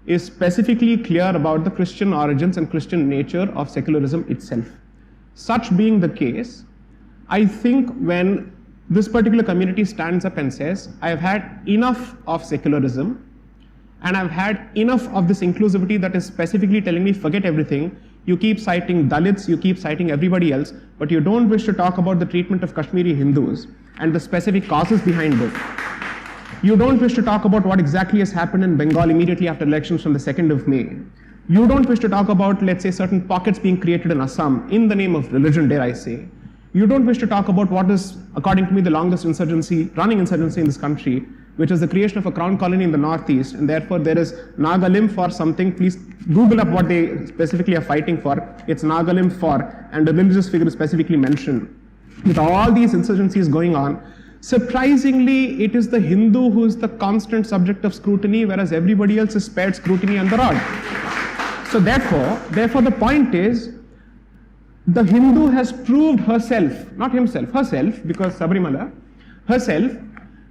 is specifically clear about the Christian origins and Christian nature of secularism itself. Such being the case, I think when this particular community stands up and says, I have had enough of secularism, and I've had enough of this inclusivity that is specifically telling me forget everything, you keep citing Dalits, you keep citing everybody else, but you don't wish to talk about the treatment of Kashmiri Hindus and the specific causes behind it. You don't wish to talk about what exactly has happened in Bengal immediately after elections from the 2nd of May. You don't wish to talk about, let's say, certain pockets being created in Assam in the name of religion, dare I say. You don't wish to talk about what is, according to me, the longest running insurgency in this country, which is the creation of a crown colony in the northeast, and therefore there is Nagalim for something. Please Google up what they specifically are fighting for. It's Nagalim for, and a religious figure is specifically mentioned. With all these insurgencies going on, surprisingly, it is the Hindu who is the constant subject of scrutiny, whereas everybody else is spared scrutiny and the rod. So therefore the point is, the Hindu has proved herself, not himself, herself, because Sabrimala, herself,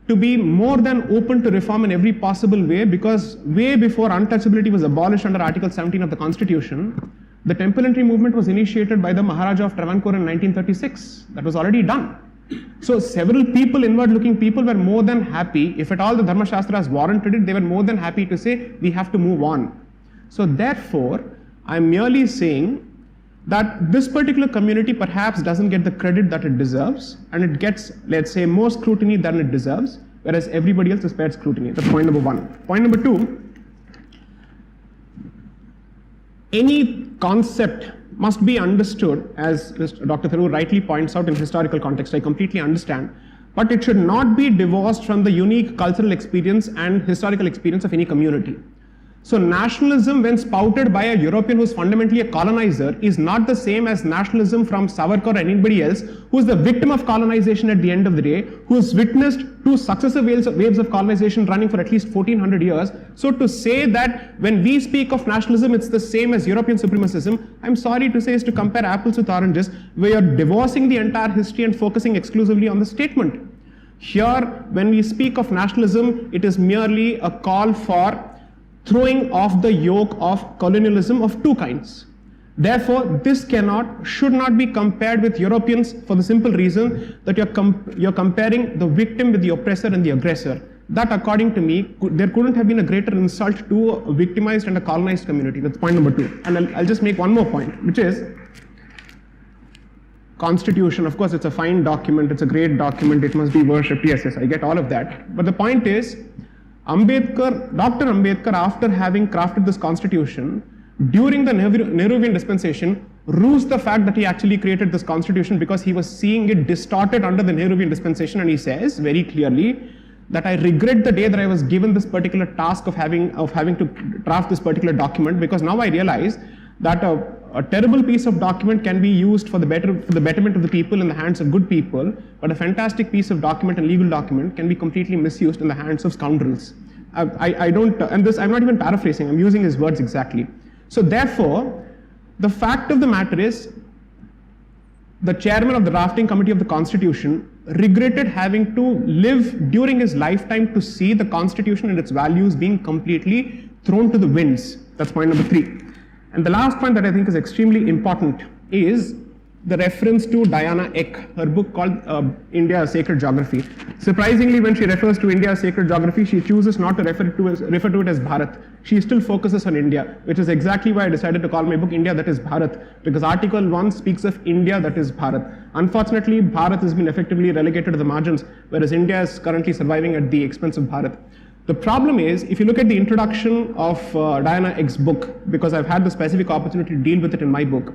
to be more than open to reform in every possible way, because way before untouchability was abolished under Article 17 of the Constitution, the temple entry movement was initiated by the Maharaja of Travancore in 1936. That was already done. So several people, inward-looking people, were more than happy, if at all the Dharma Shastras warranted it, they were more than happy to say, we have to move on. So therefore, I'm merely saying that this particular community perhaps doesn't get the credit that it deserves, and it gets, let's say, more scrutiny than it deserves, whereas everybody else is spared scrutiny. That's point number one. Point number two, any concept must be understood, as Dr. Tharoor rightly points out, in historical context. I completely understand. But it should not be divorced from the unique cultural experience and historical experience of any community. So nationalism, when spouted by a European who is fundamentally a colonizer, is not the same as nationalism from Savarkar or anybody else who is the victim of colonization at the end of the day, who has witnessed two successive waves of colonization running for at least 1400 years. So to say that when we speak of nationalism, it's the same as European supremacism, I'm sorry to say, is to compare apples with oranges, where you're divorcing the entire history and focusing exclusively on the statement. Here, when we speak of nationalism, it is merely a call for throwing off the yoke of colonialism of two kinds. Therefore, this should not be compared with Europeans for the simple reason that you're comparing the victim with the oppressor and the aggressor. That, according to me, there couldn't have been a greater insult to a victimized and a colonized community. That's point number 2. And I'll just make one more point, which is Constitution. Of course, it's a fine document, it's a great document, it must be worshipped. Yes, I get all of that. But the point is, Dr. Ambedkar, after having crafted this Constitution, during the Nehruvian dispensation, rues the fact that he actually created this Constitution because he was seeing it distorted under the Nehruvian dispensation, and he says very clearly that I regret the day that I was given this particular task of having to draft this particular document, because now I realize that a terrible piece of document can be used for the betterment of the people in the hands of good people, but a fantastic piece of document and legal document can be completely misused in the hands of scoundrels. I don't, and this I'm not even paraphrasing, I'm using his words exactly. So therefore, the fact of the matter is, the chairman of the drafting committee of the Constitution regretted having to live during his lifetime to see the Constitution and its values being completely thrown to the winds. That's point number 3. And the last point that I think is extremely important is the reference to Diana Eck, her book called India, a Sacred Geography. Surprisingly, when she refers to India, a Sacred Geography, she chooses not to refer to it as Bharat. She still focuses on India, which is exactly why I decided to call my book India, that is Bharat, because Article 1 speaks of India, that is Bharat. Unfortunately, Bharat has been effectively relegated to the margins, whereas India is currently surviving at the expense of Bharat. The problem is, if you look at the introduction of Diana Eck's book, because I've had the specific opportunity to deal with it in my book,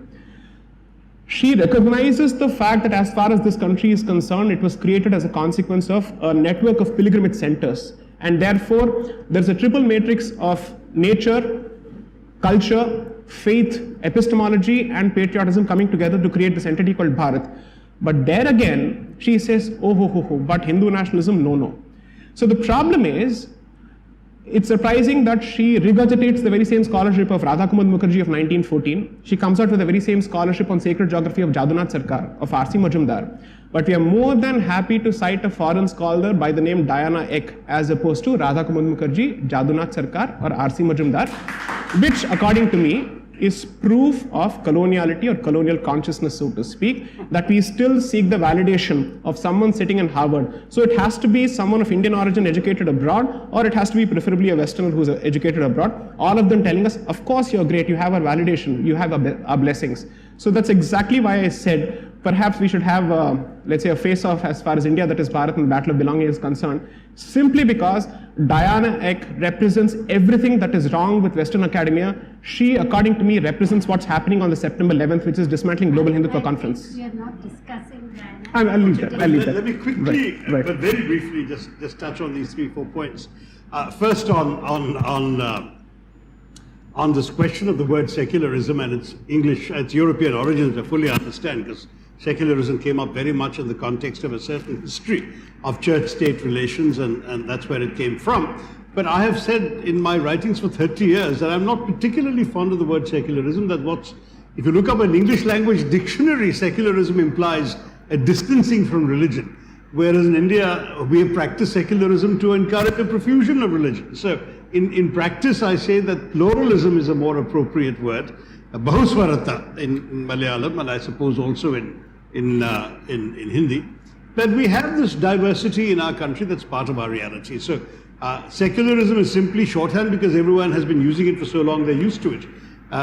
she recognizes the fact that as far as this country is concerned, it was created as a consequence of a network of pilgrimage centers. And therefore, there's a triple matrix of nature, culture, faith, epistemology, and patriotism coming together to create this entity called Bharat. But there again, she says, but Hindu nationalism, no. So the problem is, it's surprising that she regurgitates the very same scholarship of Radhakumar Mukherjee of 1914. She comes out with the very same scholarship on sacred geography of Jadunath Sarkar, of R.C. Majumdar. But we are more than happy to cite a foreign scholar by the name Diana Eck as opposed to Radhakumar Mukherjee, Jadunath Sarkar, or R.C. Majumdar, which, according to me, is proof of coloniality or colonial consciousness, so to speak, that we still seek the validation of someone sitting in Harvard. So it has to be someone of Indian origin educated abroad, or it has to be preferably a Westerner who's educated abroad, all of them telling us, of course you're great, you have our validation, you have our blessings. So that's exactly why I said, perhaps we should have, let's say, a face-off as far as India, that is Bharat, and the Battle of Belonging is concerned, simply because Diana Eck represents everything that is wrong with Western academia. She, according to me, represents what's happening on the September 11th, which is dismantling Global Hindutva Conference. We are not discussing Diana. I'll leave that. Let me quickly, right. but very briefly, just touch on these 3-4 points. First, on this question of the word secularism and its English, its European origins, I fully understand, because secularism came up very much in the context of a certain history of church-state relations, and that's where it came from. But I have said in my writings for 30 years that I'm not particularly fond of the word secularism. If you look up an English language dictionary, secularism implies a distancing from religion, whereas in India, we have practiced secularism to encourage a profusion of religion. So in practice, I say that pluralism is a more appropriate word, Bahuswarata in Malayalam, and I suppose also in Hindi, that we have this diversity in our country that's part of our reality. So secularism is simply shorthand because everyone has been using it for so long, they're used to it.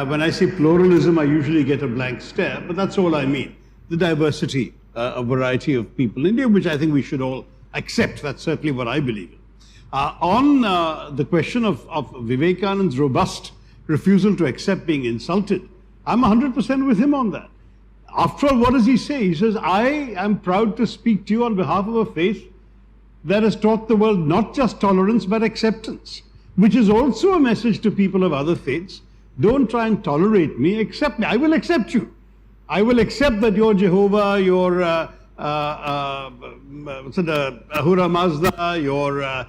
When I say pluralism, I usually get a blank stare, but that's all I mean. The diversity, a variety of people in India, which I think we should all accept. That's certainly what I believe in. On the question of Vivekanand's robust refusal to accept being insulted, I'm 100% with him on that. After all, what does he say? He says, I am proud to speak to you on behalf of a faith that has taught the world not just tolerance but acceptance, which is also a message to people of other faiths. Don't try and tolerate me, accept me. I will accept you. I will accept that you're Jehovah, you're Ahura Mazda, you're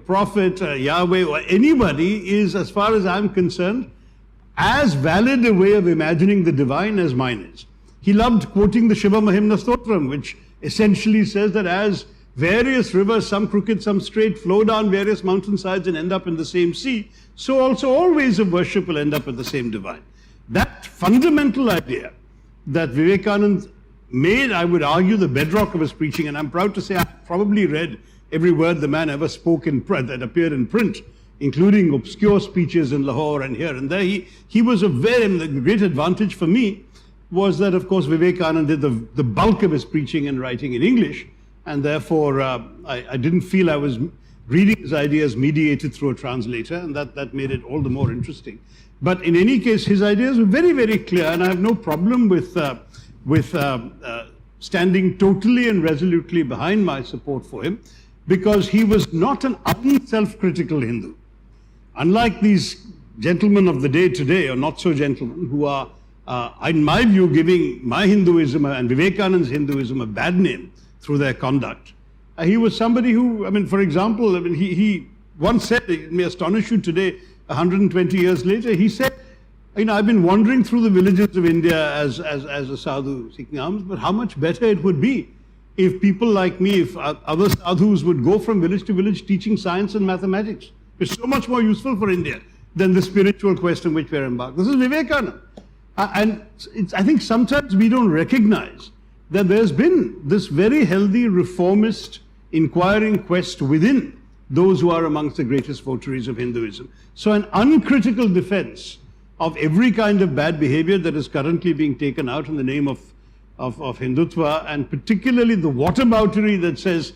Prophet, Yahweh, or anybody is, as far as I'm concerned, as valid a way of imagining the divine as mine is. He loved quoting the Shiva Mahimna Stotram, which essentially says that as various rivers, some crooked, some straight, flow down various mountainsides and end up in the same sea, so also all ways of worship will end up at the same divine. That fundamental idea that Vivekananda made, I would argue, the bedrock of his preaching, and I'm proud to say I've probably read every word the man ever spoke in print, that appeared in print, including obscure speeches in Lahore and here and there. He was a the great advantage for me was that, of course, Vivekananda did the bulk of his preaching and writing in English, and therefore I didn't feel I was reading his ideas mediated through a translator, and that made it all the more interesting. But in any case, his ideas were very, very clear, and I have no problem with standing totally and resolutely behind my support for him, because he was not an unself-critical Hindu. Unlike these gentlemen of the day today, or not so gentlemen, who are, in my view, giving my Hinduism and Vivekananda's Hinduism a bad name through their conduct. He was somebody who, for example, he once said, it may astonish you today, 120 years later, he said, I've been wandering through the villages of India as a sadhu seeking alms, but how much better it would be if people like me, if other sadhus would go from village to village teaching science and mathematics. It's so much more useful for India than the spiritual quest in which we're embarked. This is Vivekananda. And I think sometimes we don't recognize that there's been this very healthy reformist inquiring quest within those who are amongst the greatest votaries of Hinduism. So an uncritical defense of every kind of bad behavior that is currently being taken out in the name of Hindutva, and particularly the whataboutery that says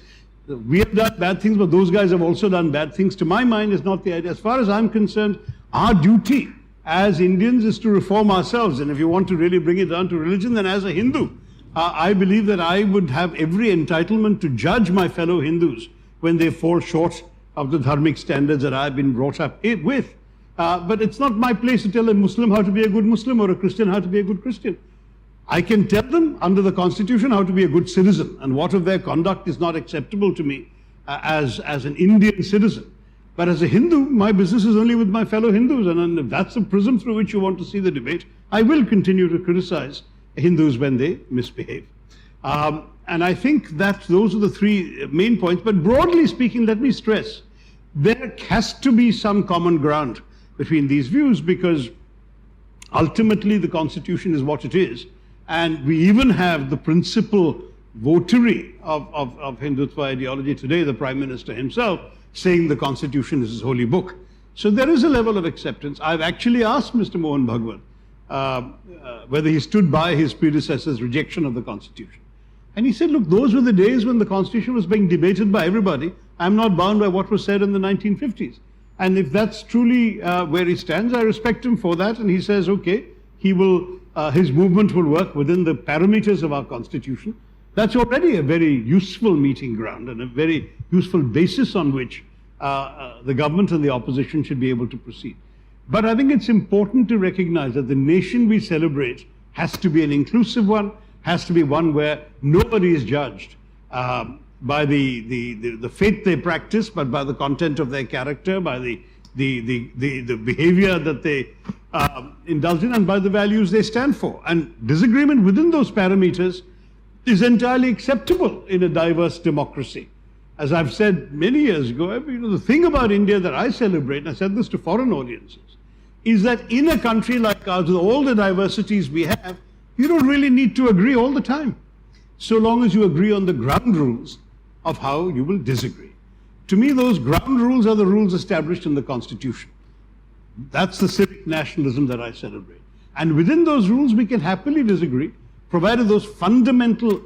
we have done bad things, but those guys have also done bad things, to my mind is not the idea. As far as I'm concerned, our duty as Indians is to reform ourselves. And if you want to really bring it down to religion, then as a Hindu, I believe that I would have every entitlement to judge my fellow Hindus when they fall short of the dharmic standards that I've been brought up with. But it's not my place to tell a Muslim how to be a good Muslim or a Christian how to be a good Christian. I can tell them under the Constitution how to be a good citizen, and what of their conduct is not acceptable to me as an Indian citizen. But as a Hindu, my business is only with my fellow Hindus, and if that's the prism through which you want to see the debate, I will continue to criticize Hindus when they misbehave. And I think that those are the three main points. But broadly speaking, let me stress, there has to be some common ground between these views, because ultimately the Constitution is what it is. And we even have the principal votary of Hindutva ideology today, the Prime Minister himself, saying the Constitution is his holy book. So there is a level of acceptance. I've actually asked Mr. Mohan Bhagwat whether he stood by his predecessor's rejection of the Constitution. And he said, look, those were the days when the Constitution was being debated by everybody. I'm not bound by what was said in the 1950s. And if that's truly where he stands, I respect him for that. And he says, okay, he will, his movement will work within the parameters of our Constitution. That's already a very useful meeting ground and a very useful basis on which the government and the opposition should be able to proceed. But I think it's important to recognize that the nation we celebrate has to be an inclusive one, has to be one where nobody is judged by the faith they practice, but by the content of their character, by the behavior that they indulge in, and by the values they stand for. And disagreement within those parameters is entirely acceptable in a diverse democracy. As I've said many years ago, the thing about India that I celebrate, and I said this to foreign audiences, is that in a country like ours, with all the diversities we have, you don't really need to agree all the time, so long as you agree on the ground rules of how you will disagree. To me, those ground rules are the rules established in the Constitution. That's the civic nationalism that I celebrate. And within those rules, we can happily disagree, provided those fundamental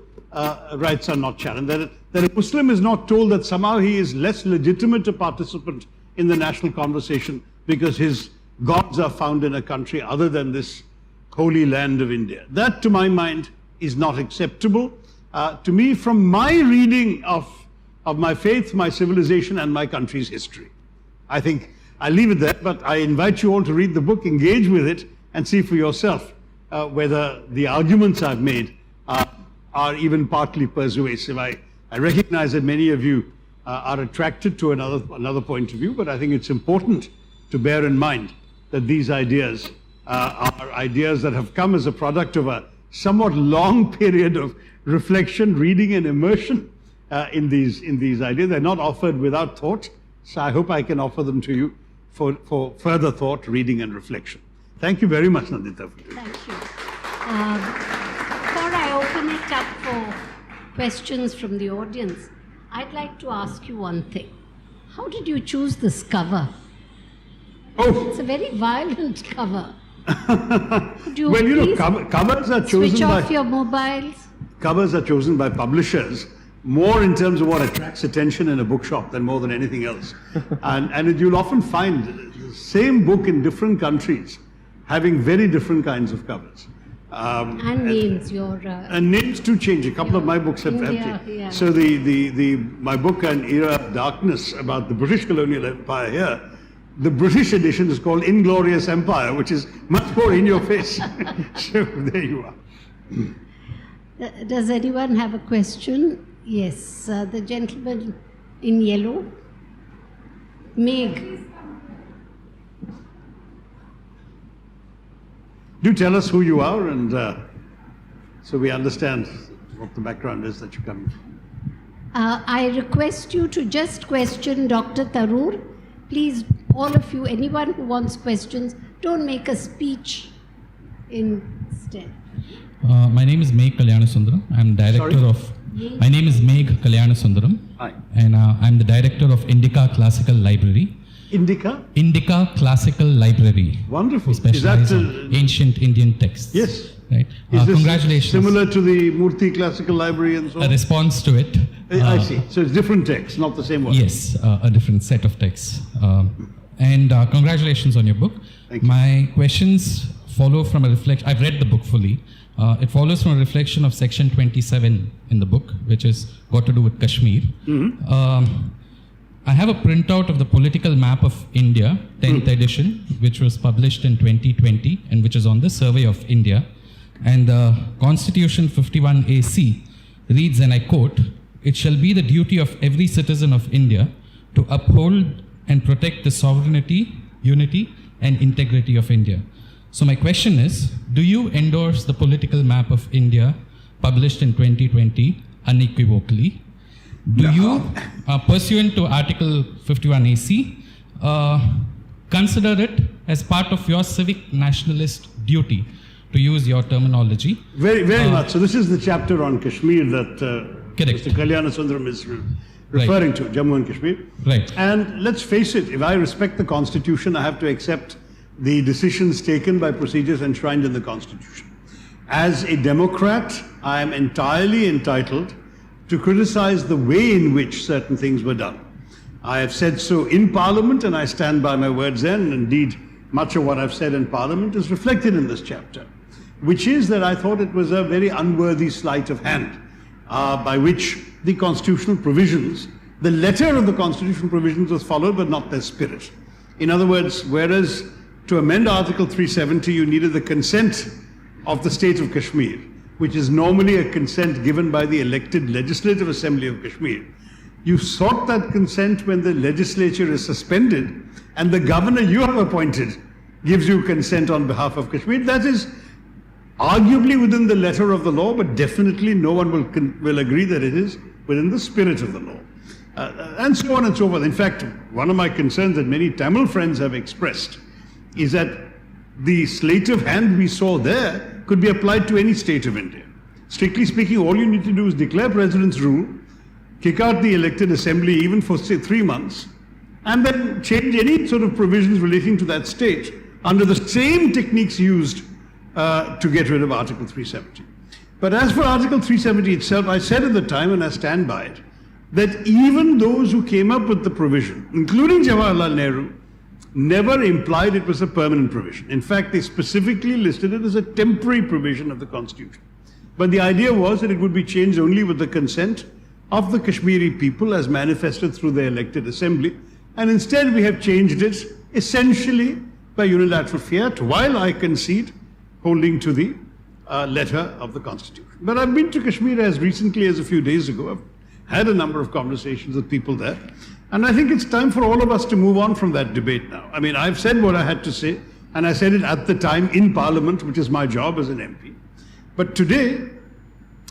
rights are not challenged. That a Muslim is not told that somehow he is less legitimate a participant in the national conversation because his gods are found in a country other than this holy land of India. That, to my mind, is not acceptable. To me, from my reading of my faith, my civilization, and my country's history. I think I'll leave it there, but I invite you all to read the book, engage with it, and see for yourself whether the arguments I've made are even partly persuasive. I recognize that many of you are attracted to another point of view, but I think it's important to bear in mind that these ideas are ideas that have come as a product of a somewhat long period of reflection, reading, and immersion in these ideas. They're not offered without thought, so I hope I can offer them to you for further thought, reading, and reflection. Thank you very much, Nandita. Thank you. Before I open it up for questions from the audience, I'd like to ask you one thing. How did you choose this cover? Oh, It's a very violent cover. Could you well, you know, please covers are chosen switch off by your mobiles? covers are chosen by publishers more in terms of what attracts attention in a bookshop than more than anything else. and you'll often find the same book in different countries having very different kinds of covers. And names, your... And names do change. A couple of my books have India, changed. yeah. So my book, An Era of Darkness, about the British colonial empire here, the British edition is called Inglorious Empire, which is much more in your face. So there you are. Does anyone have a question? Yes, the gentleman in yellow. Meg. Do tell us who you are, and so we understand what the background is that you're coming from. I request you to just question Dr. Tharoor. Please, all of you, anyone who wants questions, don't make a speech instead. My name is Meg Kalyanasundaram. I'm director Sorry? of. My name is Meg Kalyanasundaram. Hi. And I'm the director of Indica Classical Library. Indica? Indica Classical Library. Wonderful. We specialize Is that on ancient Indian texts. yes? Right. Is this Congratulations. similar to the Murthy Classical Library and so A on? response to it. I see. So it's different texts, not the same one. Yes, a different set of texts. And congratulations on your book. Thank you. My questions follow from a reflection. I've read the book fully. It follows from a reflection of section 27 in the book, which is got to do with Kashmir. I have a printout of the political map of India, 10th edition, which was published in 2020 and which is on the Survey of India. And the Constitution 51 AC reads, and I quote, "It shall be the duty of every citizen of India to uphold and protect the sovereignty, unity, and integrity of India." So my question is, do you endorse the political map of India published in 2020 unequivocally? Do you, pursuant to Article 51 AC, consider it as part of your civic nationalist duty, to use your terminology? Very much. So this is the chapter on Kashmir that Correct. Mr. Kalyanasundaram is referring to, Jammu and Kashmir. Right. And let's face it, if I respect the Constitution, I have to accept the decisions taken by procedures enshrined in the Constitution. As a Democrat, I am entirely entitled to criticize the way in which certain things were done. I have said so in Parliament, and I stand by my words then, and indeed much of what I've said in Parliament is reflected in this chapter, which is that I thought it was a very unworthy sleight of hand by which the constitutional provisions, the letter of the constitutional provisions was followed, but not their spirit. In other words, whereas to amend Article 370, you needed the consent of the state of Kashmir, which is normally a consent given by the elected Legislative Assembly of Kashmir. You sought that consent when the legislature is suspended and the governor you have appointed gives you consent on behalf of Kashmir. That is arguably within the letter of the law, but definitely no one will agree that it is within the spirit of the law. And so on and so forth. In fact, one of my concerns that many Tamil friends have expressed is that the sleight of hand we saw there could be applied to any state of India. Strictly speaking, all you need to do is declare President's rule, kick out the elected assembly even for say 3 months, and then change any sort of provisions relating to that state under the same techniques used to get rid of Article 370. But as for Article 370 itself, I said at the time, and I stand by it, that even those who came up with the provision, including Jawaharlal Nehru, never implied it was a permanent provision. In fact, they specifically listed it as a temporary provision of the Constitution. But the idea was that it would be changed only with the consent of the Kashmiri people as manifested through the elected assembly. And instead we have changed it essentially by unilateral fiat, while I concede holding to the letter of the Constitution. But I've been to Kashmir as recently as a few days ago. I've had a number of conversations with people there. And I think it's time for all of us to move on from that debate now. I mean, I've said what I had to say, and I said it at the time in Parliament, which is my job as an MP. But today,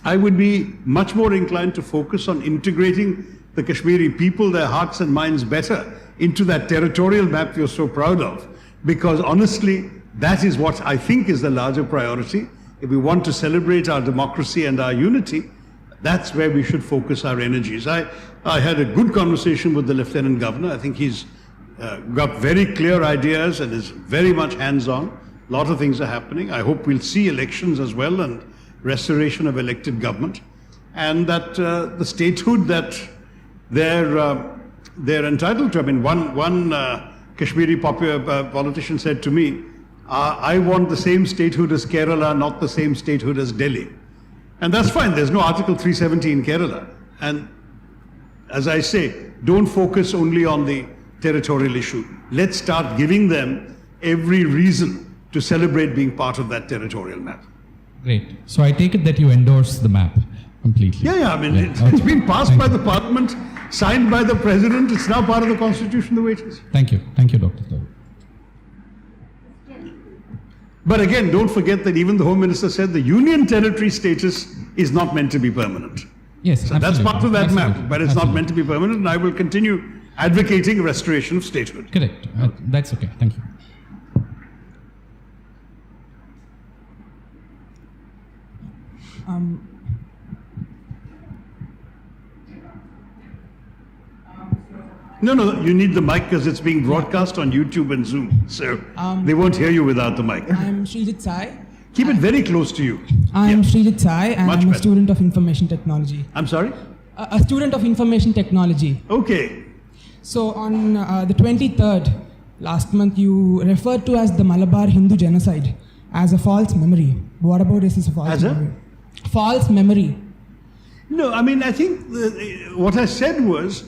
I would be much more inclined to focus on integrating the Kashmiri people, their hearts and minds better into that territorial map you're so proud of. Because honestly, that is what I think is the larger priority. If we want to celebrate our democracy and our unity, that's where we should focus our energies. I had a good conversation with the Lieutenant Governor. I think he's got very clear ideas and is very much hands-on. A lot of things are happening. I hope we'll see elections as well and restoration of elected government. And that the statehood that they're entitled to. I mean, one Kashmiri popular politician said to me, I want the same statehood as Kerala, not the same statehood as Delhi. And that's fine. There's no Article 370 in Kerala. And as I say, don't focus only on the territorial issue. Let's start giving them every reason to celebrate being part of that territorial map. Great. So I take it that you endorse the map completely. Yeah. I mean, it's been passed by the Parliament, signed by the President. It's now part of the Constitution the way it is. Thank you. Thank you, Dr. Tharoor. But again, don't forget that even the Home Minister said the Union Territory status is not meant to be permanent. Yes, so that's part of that absolutely. map, but it's not meant to be permanent, and I will continue advocating restoration of statehood. Correct. That's okay. Thank you. No, you need the mic because it's being broadcast on YouTube and Zoom, so they won't hear you without the mic. I'm Srijit Sai. Keep it very close to you. I'm Srijit Sai, and Much I'm a better. student of information technology. I'm sorry? A student of information technology. Okay. So on the 23rd, last month, you referred to as the Malabar Hindu genocide as a false memory. What about this is a false As a? memory? False memory. No, I mean, I think what I said was,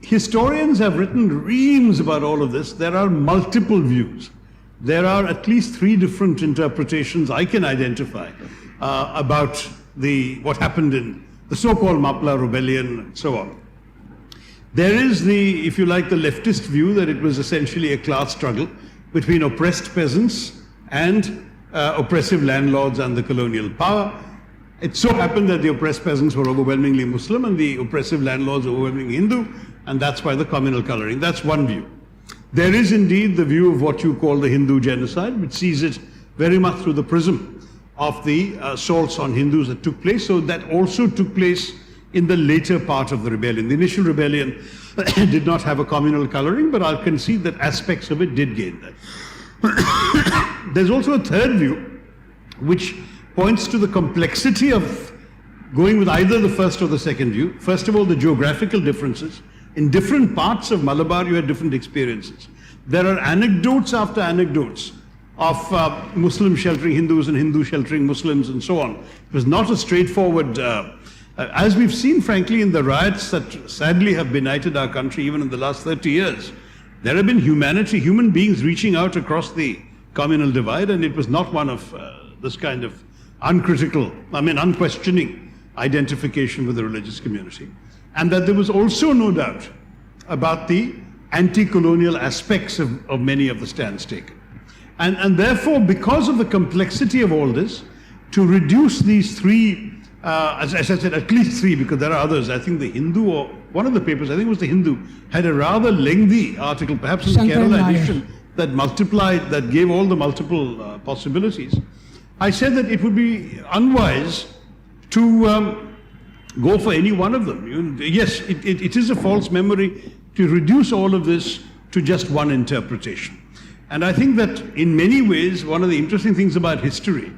historians have written reams about all of this. There are multiple views. There are at least 3 different interpretations I can identify about what happened in the so-called Mapla rebellion and so on. There is if you like, the leftist view that it was essentially a class struggle between oppressed peasants and oppressive landlords and the colonial power. It so happened that the oppressed peasants were overwhelmingly Muslim and the oppressive landlords overwhelmingly Hindu, and that's why the communal coloring. That's one view. There is indeed the view of what you call the Hindu genocide, which sees it very much through the prism of the assaults on Hindus that took place. So that also took place in the later part of the rebellion. The initial rebellion did not have a communal coloring, but I'll concede that aspects of it did gain that. There's also a third view, which points to the complexity of going with either the first or the second view. First of all, the geographical differences. In different parts of Malabar, you had different experiences. There are anecdotes after anecdotes of Muslims sheltering Hindus and Hindus sheltering Muslims and so on. It was not a straightforward, as we've seen, frankly, in the riots that sadly have benighted our country even in the last 30 years. There have been human beings reaching out across the communal divide, and it was not one of this kind of unquestioning identification with the religious community. And that there was also no doubt about the anti-colonial aspects of many of the stands taken. And therefore, because of the complexity of all this, to reduce these 3, as I said, at least 3, because there are others. I think the Hindu, or one of the papers, I think it was the Hindu, had a rather lengthy article, perhaps in the Kerala edition, that gave all the multiple possibilities. I said that it would be unwise to go for any one of them. Yes, it is a false memory to reduce all of this to just one interpretation. And I think that in many ways, one of the interesting things about history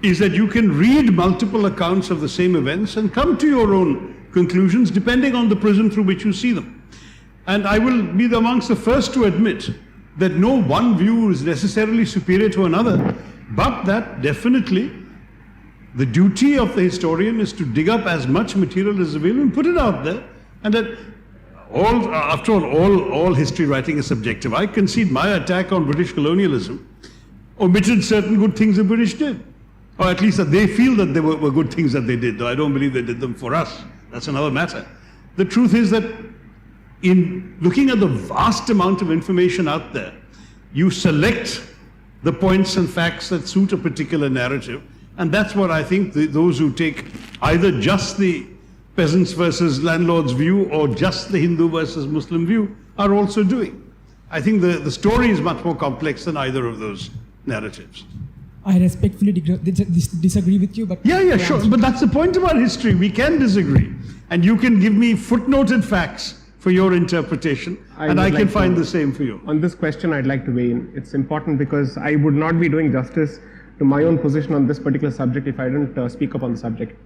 is that you can read multiple accounts of the same events and come to your own conclusions depending on the prism through which you see them. And I will be amongst the first to admit that no one view is necessarily superior to another, but that definitely the duty of the historian is to dig up as much material as available and put it out there. And that after all history writing is subjective. I concede my attack on British colonialism omitted certain good things the British did. Or at least that they feel that they were good things that they did, though I don't believe they did them for us. That's another matter. The truth is that in looking at the vast amount of information out there, you select the points and facts that suit a particular narrative. And that's what I think those who take either just the peasants versus landlords view or just the Hindu versus Muslim view, are also doing. I think the story is much more complex than either of those narratives. I respectfully disagree with you, but... Yeah, sure. But that's the point about history. We can disagree. And you can give me footnoted facts for your interpretation, and I can find the same for you. On this question, I'd like to weigh in. It's important because I would not be doing justice to my own position on this particular subject if I didn't speak up on the subject.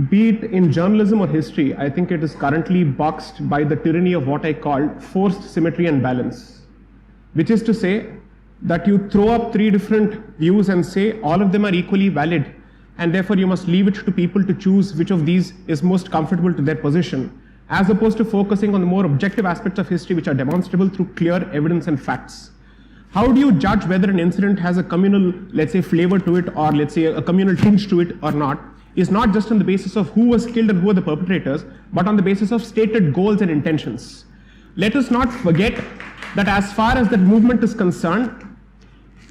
Be it in journalism or history, I think it is currently boxed by the tyranny of what I call forced symmetry and balance, which is to say that you throw up three different views and say all of them are equally valid, and therefore you must leave it to people to choose which of these is most comfortable to their position, as opposed to focusing on the more objective aspects of history which are demonstrable through clear evidence and facts. How do you judge whether an incident has a communal, let's say, flavor to it, or let's say a communal tinge to it or not, is not just on the basis of who was killed and who are the perpetrators, but on the basis of stated goals and intentions. Let us not forget that as far as that movement is concerned,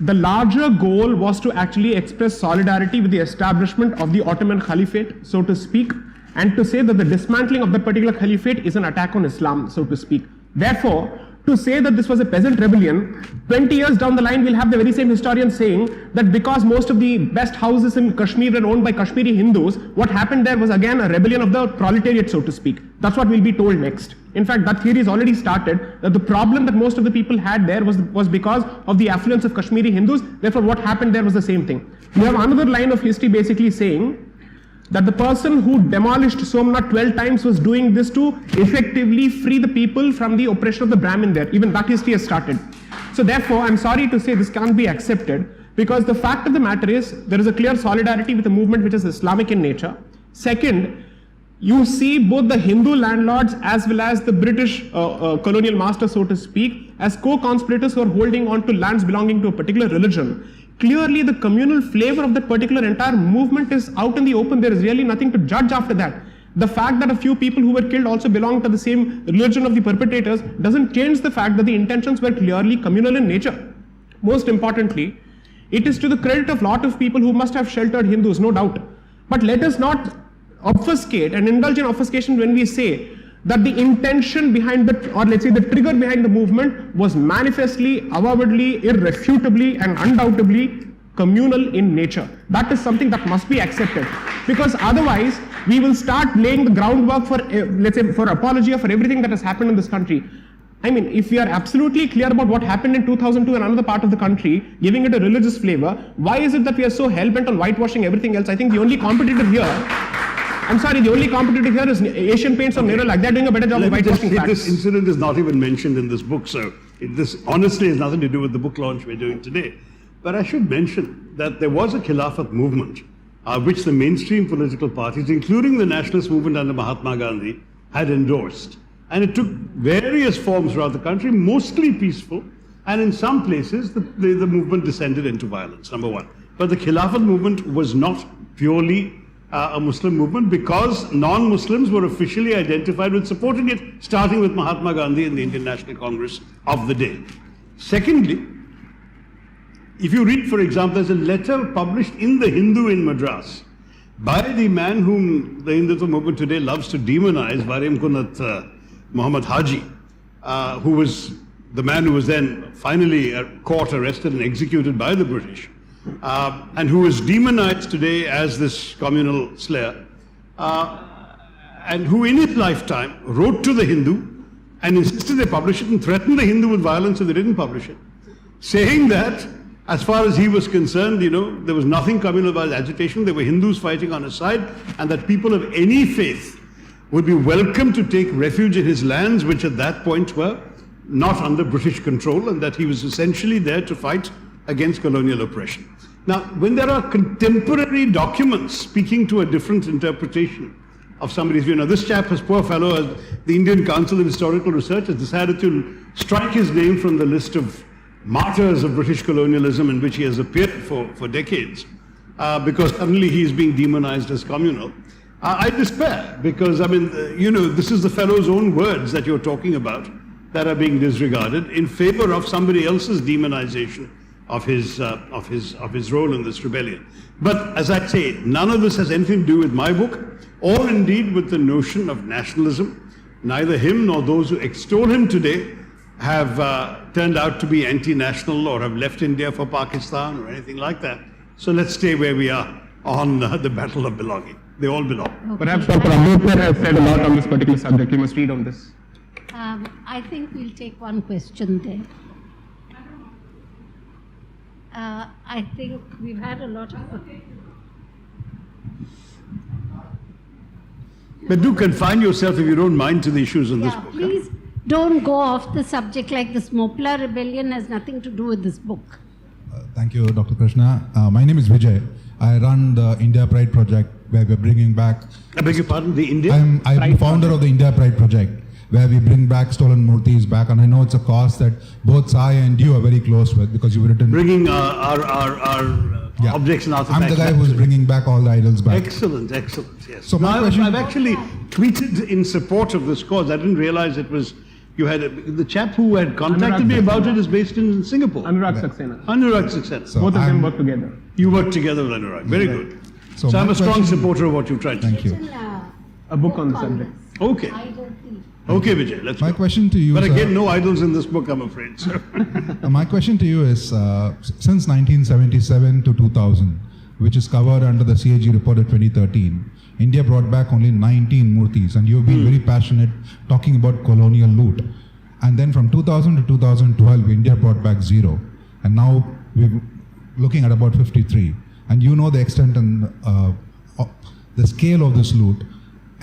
the larger goal was to actually express solidarity with the establishment of the Ottoman Caliphate, so to speak, and to say that the dismantling of that particular caliphate is an attack on Islam, so to speak. Therefore, to say that this was a peasant rebellion, 20 years down the line we'll have the very same historians saying that because most of the best houses in Kashmir were owned by Kashmiri Hindus, what happened there was again a rebellion of the proletariat, so to speak. That's what we'll be told next. In fact, that theory has already started, that the problem that most of the people had there was because of the affluence of Kashmiri Hindus. Therefore, what happened there was the same thing. We have another line of history basically saying that the person who demolished Somnath 12 times was doing this to effectively free the people from the oppression of the Brahmin there. Even that history has started. So therefore, I'm sorry to say this can't be accepted, because the fact of the matter is there is a clear solidarity with a movement which is Islamic in nature. Second, you see both the Hindu landlords as well as the British colonial masters, so to speak, as co-conspirators who are holding on to lands belonging to a particular religion. Clearly, the communal flavor of that particular entire movement is out in the open. There is really nothing to judge after that. The fact that a few people who were killed also belonged to the same religion of the perpetrators doesn't change the fact that the intentions were clearly communal in nature. Most importantly, it is to the credit of a lot of people who must have sheltered Hindus, no doubt. But let us not obfuscate and indulge in obfuscation when we say that the intention behind the, or let's say the trigger behind the movement was manifestly, avowedly, irrefutably and undoubtedly communal in nature. That is something that must be accepted, because otherwise we will start laying the groundwork for, let's say, for apology for everything that has happened in this country. I mean, if we are absolutely clear about what happened in 2002 in another part of the country, giving it a religious flavor, why is it that we are so hell-bent on whitewashing everything else? I think the only competitor here, I'm sorry, the only competitor here is Asian Paints or Nerolac. They're doing a better job of whitewashing facts. This incident is not even mentioned in this book, so this honestly has nothing to do with the book launch we're doing today. But I should mention that there was a Khilafat movement which the mainstream political parties, including the nationalist movement under Mahatma Gandhi, had endorsed. And it took various forms throughout the country, mostly peaceful, and in some places the movement descended into violence, number one. But the Khilafat movement was not purely a Muslim movement, because non-Muslims were officially identified with supporting it, starting with Mahatma Gandhi and the Indian National Congress of the day. Secondly, if you read, for example, there's a letter published in the Hindu in Madras by the man whom the Hindutva movement today loves to demonize, Varim Kunat Muhammad Haji, who was the man who was then finally caught, arrested and executed by the British. And who is demonized today as this communal slayer, and who in his lifetime wrote to the Hindu and insisted they publish it and threatened the Hindu with violence if they didn't publish it, saying that as far as he was concerned, there was nothing communal about agitation, there were Hindus fighting on his side, and that people of any faith would be welcome to take refuge in his lands, which at that point were not under British control, and that he was essentially there to fight against colonial oppression. Now, when there are contemporary documents speaking to a different interpretation of somebody's view, this chap, this poor fellow, the Indian Council of Historical Research has decided to strike his name from the list of martyrs of British colonialism in which he has appeared for decades, because suddenly he is being demonized as communal. I despair, because, this is the fellow's own words that you're talking about that are being disregarded in favor of somebody else's demonization of his role in this rebellion. But as I say, none of this has anything to do with my book, or indeed with the notion of nationalism. Neither him nor those who extol him today have turned out to be anti-national or have left India for Pakistan or anything like that. So let's stay where we are on the battle of belonging. They all belong. Okay. Perhaps Dr. Ambedkar has said a lot on this particular subject. You must read on this. I think we'll take one question there. I think we've had a lot of... But do confine yourself, if you don't mind, to the issues in this Yeah, book. please don't go off the subject like this Mopla rebellion has nothing to do with this book. Thank you, Dr. Krishna. My name is Vijay. I run the India Pride project where we're bringing back... I beg your pardon, the India? I'm the founder of the India Pride project where we bring back stolen murtis back, and I know it's a cause that both Sai and you are very close with because you've written... Bringing our objects and artifacts. I'm the guy back who's to bringing back all the idols back. Excellent, excellent, yes. So my Now, question- I've actually tweeted in support of this cause. I didn't realize it was... You had the chap who had contacted me about it is based in Singapore. Anurag Saxena. Anurag Saxena. So Both of them I'm- work together. You work together with Anurag. Very good. So So I'm my a strong question- supporter of what you've tried to Thank do. you. A book on the subject. Okay. Okay, Vijay, let's My go. question to you, But sir, again, no idols in this book, I'm afraid. So. my question to you is, since 1977 to 2000, which is covered under the CAG report of 2013, India brought back only 19 murtis, and you've been very passionate talking about colonial loot. And then from 2000 to 2012, India brought back 0. And now we're looking at about 53. And you know the extent and the scale of this loot.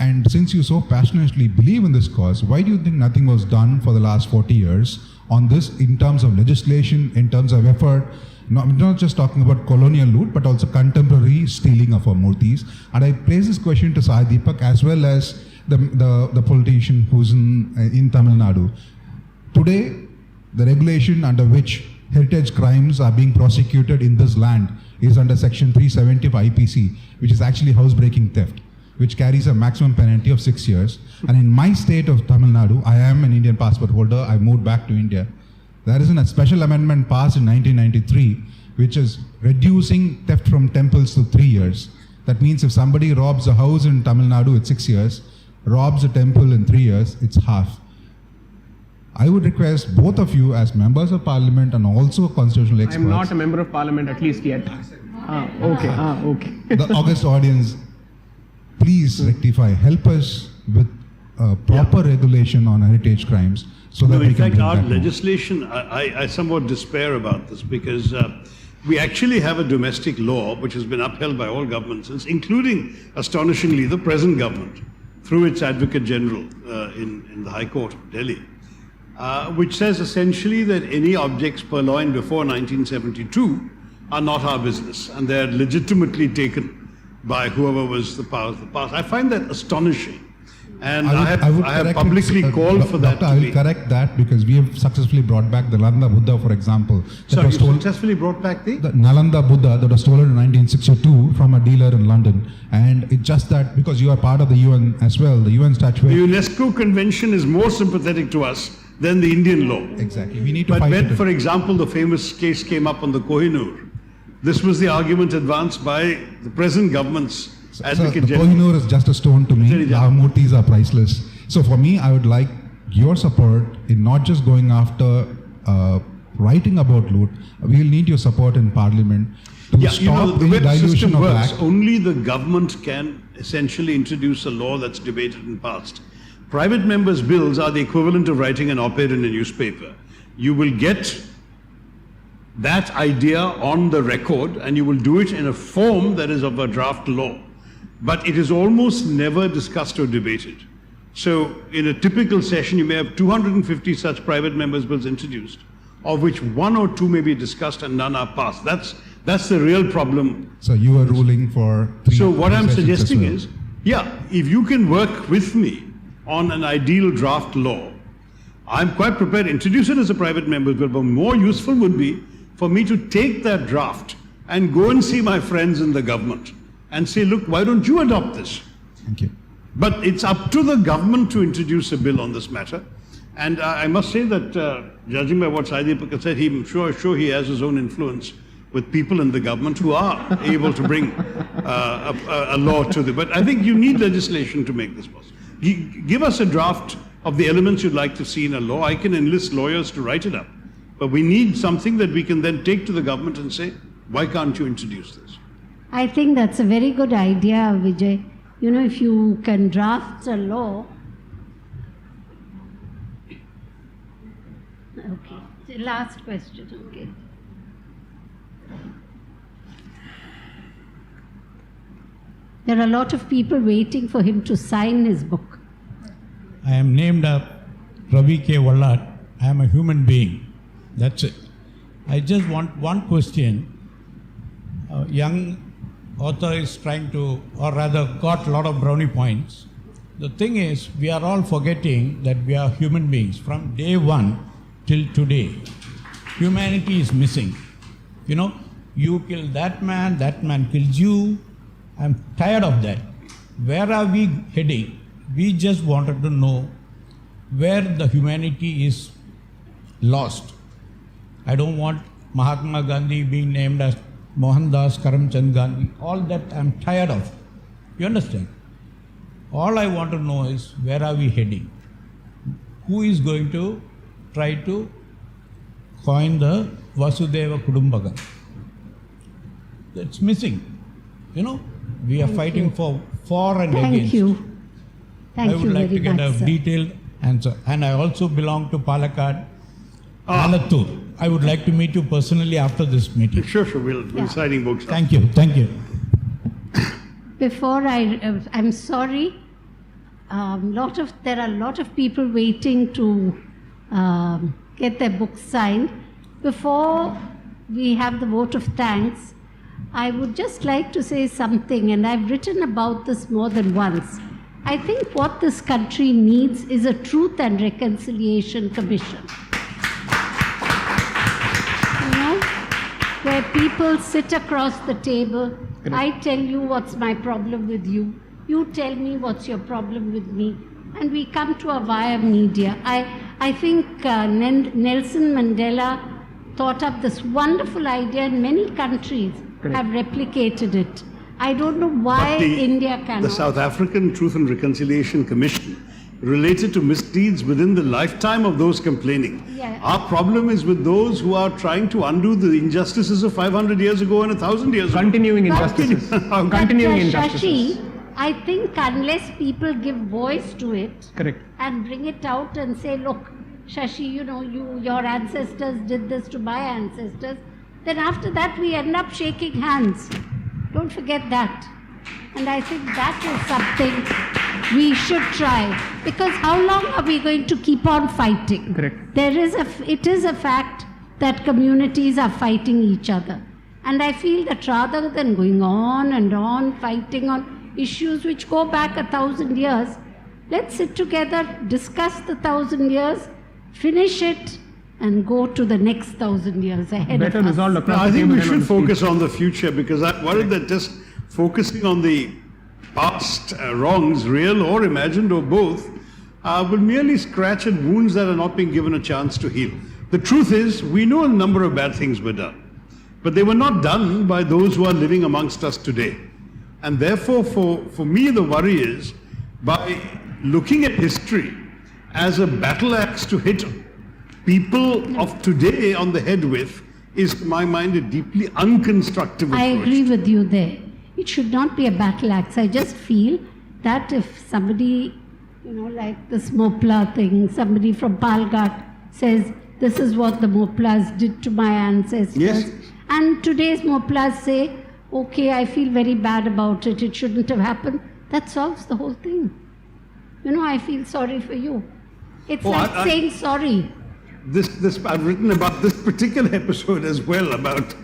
And since you so passionately believe in this cause, why do you think nothing was done for the last 40 years on this in terms of legislation, in terms of effort? Not just talking about colonial loot, but also contemporary stealing of our murtis. And I place this question to Sai Deepak as well as the politician who's in Tamil Nadu. Today, the regulation under which heritage crimes are being prosecuted in this land is under Section 370 of IPC, which is actually housebreaking theft, which carries a maximum penalty of 6 years. And in my state of Tamil Nadu, I am an Indian passport holder. I moved back to India. There is a special amendment passed in 1993, which is reducing theft from temples to 3 years. That means if somebody robs a house in Tamil Nadu, it's 6 years. Robs a temple in 3 years, it's half. I would request both of you as members of parliament and also constitutional experts. I'm not a member of parliament, at least yet. Okay. The august audience, please rectify, help us with proper regulation on heritage crimes so that No, we in can fact, bring our back more. legislation, I somewhat despair about this because we actually have a domestic law which has been upheld by all governments, including, astonishingly, the present government through its Advocate General in the High Court of Delhi, which says essentially that any objects purloined before 1972 are not our business and they're legitimately taken by whoever was the power of the past. I find that astonishing. And I have correct publicly it, called for that Doctor, to I will be... correct that because we have successfully brought back the Nalanda Buddha, for example. Sorry, you successfully brought back the Nalanda Buddha that was stolen in 1962 from a dealer in London. And it's just that because you are part of the UN as well, the UN statute. The UNESCO Convention is more sympathetic to us than the Indian law. Exactly. We need to But fight when, it. for example, the famous case came up on the Kohinoor, this was the argument advanced by the present government's Advocate the General. Kohinoor is just a stone to me. Our murtis are priceless. So for me, I would like your support in not just going after writing about loot. We will need your support in Parliament to stop the any way the dilution system of the works, act. only the government can essentially introduce a law that's debated and passed. Private members' bills are the equivalent of writing an op-ed in a newspaper. You will get that idea on the record and you will do it in a form that is of a draft law. But it is almost never discussed or debated. So in a typical session, you may have 250 such private members' bills introduced, of which 1 or 2 may be discussed and none are passed. That's the real problem. So you are ruling for 3 So what I'm sessions as suggesting well. is, if you can work with me on an ideal draft law, I'm quite prepared to introduce it as a private member's bill, but more useful would be for me to take that draft and go and see my friends in the government and say, look, why don't you adopt this? Thank you. But it's up to the government to introduce a bill on this matter. And I must say that, judging by what Sai Deepak said, I'm sure he has his own influence with people in the government who are able to bring a law to them. But I think you need legislation to make this possible. Give us a draft of the elements you'd like to see in a law. I can enlist lawyers to write it up. But we need something that we can then take to the government and say, why can't you introduce this? I think that's a very good idea, Vijay. You know, if you can draft a law. Okay, the last question, okay. There are a lot of people waiting for him to sign his book. I am named Ravi K. Vallat. I am a human being. That's it. I just want one question. A young author is trying to, or rather got a lot of brownie points. The thing is, we are all forgetting that we are human beings. From day one till today, humanity is missing. You know, you kill that man kills you. I'm tired of that. Where are we heading? We just wanted to know where the humanity is lost. I don't want Mahatma Gandhi being named as Mohandas Karamchand Gandhi. All that I'm tired of. You understand? All I want to know is where are we heading? Who is going to try to coin the Vasudeva Kudumbakam? It's missing. You know, we are fighting for and against. Thank you. Thank I would you like very to get much, a sir. detailed answer. And I also belong to Palakkad, Alattur. I would like to meet you personally after this meeting. Sure, we'll signing books. Thank you. Before I'm sorry, there are a lot of people waiting to get their books signed. Before we have the vote of thanks, I would just like to say something, and I've written about this more than once. I think what this country needs is a Truth and Reconciliation Commission. You know, where people sit across the table. I tell you what's my problem with you. You tell me what's your problem with me. And we come to a via media. I think Nelson Mandela thought up this wonderful idea, and many countries have replicated it. I don't know why India cannot. The South African Truth and Reconciliation Commission related to misdeeds within the lifetime of those complaining. Yeah. Our problem is with those who are trying to undo the injustices of 500 years ago and 1,000 years ago. Continuing injustices. Continuing injustices. Shashi, I think unless people give voice to it Correct. and bring it out and say, look, Shashi, you know, your ancestors did this to my ancestors, then after that we end up shaking hands. Don't forget that. And I think that is something we should try. Because how long are we going to keep on fighting? Correct. It is a fact that communities are fighting each other. And I feel that rather than going on and on fighting on issues which go back 1,000 years, let's sit together, discuss the 1,000 years, finish it, and go to the next 1,000 years ahead Better of us. resolved across I the think table we than on should the street. focus on the future, because I'm worried that just focusing on the past wrongs, real or imagined or both, will merely scratch at wounds that are not being given a chance to heal. The truth is, we know a number of bad things were done, but they were not done by those who are living amongst us today. And therefore, for me, the worry is, by looking at history as a battle axe to hit people of today on the head with, is, to my mind, a deeply unconstructive approach. I agree with you there. It should not be a battle axe. I just feel that if somebody, you know, like this Mopla thing, somebody from Palghat says, this is what the Moplas did to my ancestors. Yes. And today's Moplas say, okay, I feel very bad about it. It shouldn't have happened. That solves the whole thing. You know, I feel sorry for you. It's saying sorry. I've written about this particular episode as well, about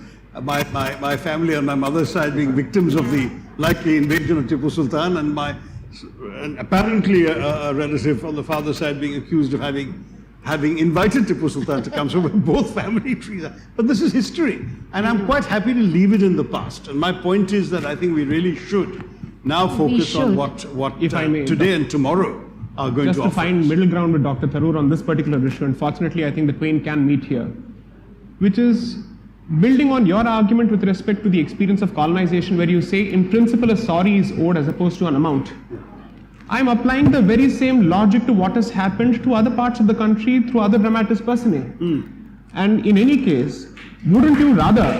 my family on my mother's side being victims of the likely invasion of Tipu Sultan, and apparently a relative on the father's side being accused of having invited Tipu Sultan to come. So both family trees are. But this is history, and I'm quite happy to leave it in the past. And my point is that I think we really should now focus on what If I may, today and tomorrow are going just to to offer find us. middle ground with Dr. Tharoor on this particular issue. Unfortunately, I think the twain can meet here, which is building on your argument with respect to the experience of colonization, where you say in principle a sorry is owed as opposed to an amount. I'm applying the very same logic to what has happened to other parts of the country through other dramatis personae. And in any case, wouldn't you rather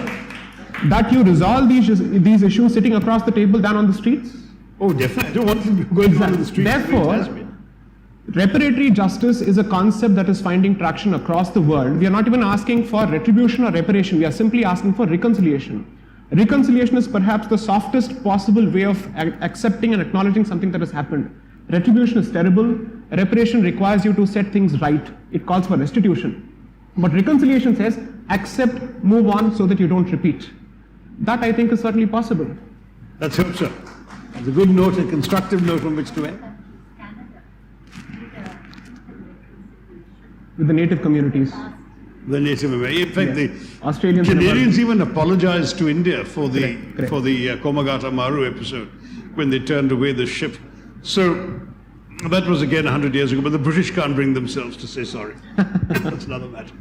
that you resolve these issues sitting across the table than on the streets? Oh, definitely. I don't want them going on the streets. Therefore, It has been. reparatory justice is a concept that is finding traction across the world. We are not even asking for retribution or reparation. We are simply asking for reconciliation. Reconciliation is perhaps the softest possible way of accepting and acknowledging something that has happened. Retribution is terrible. Reparation requires you to set things right. It calls for restitution. But reconciliation says accept, move on so that you don't repeat. That I think is certainly possible. Let's hope so. It's a good note, a constructive note on which to end. With the native communities. The Native American. In fact, Yes. the Australians and Canadians even apologized to India for the Correct. Komagata Maru episode when they turned away the ship. So that was again 100 years ago, but the British can't bring themselves to say sorry. That's another matter.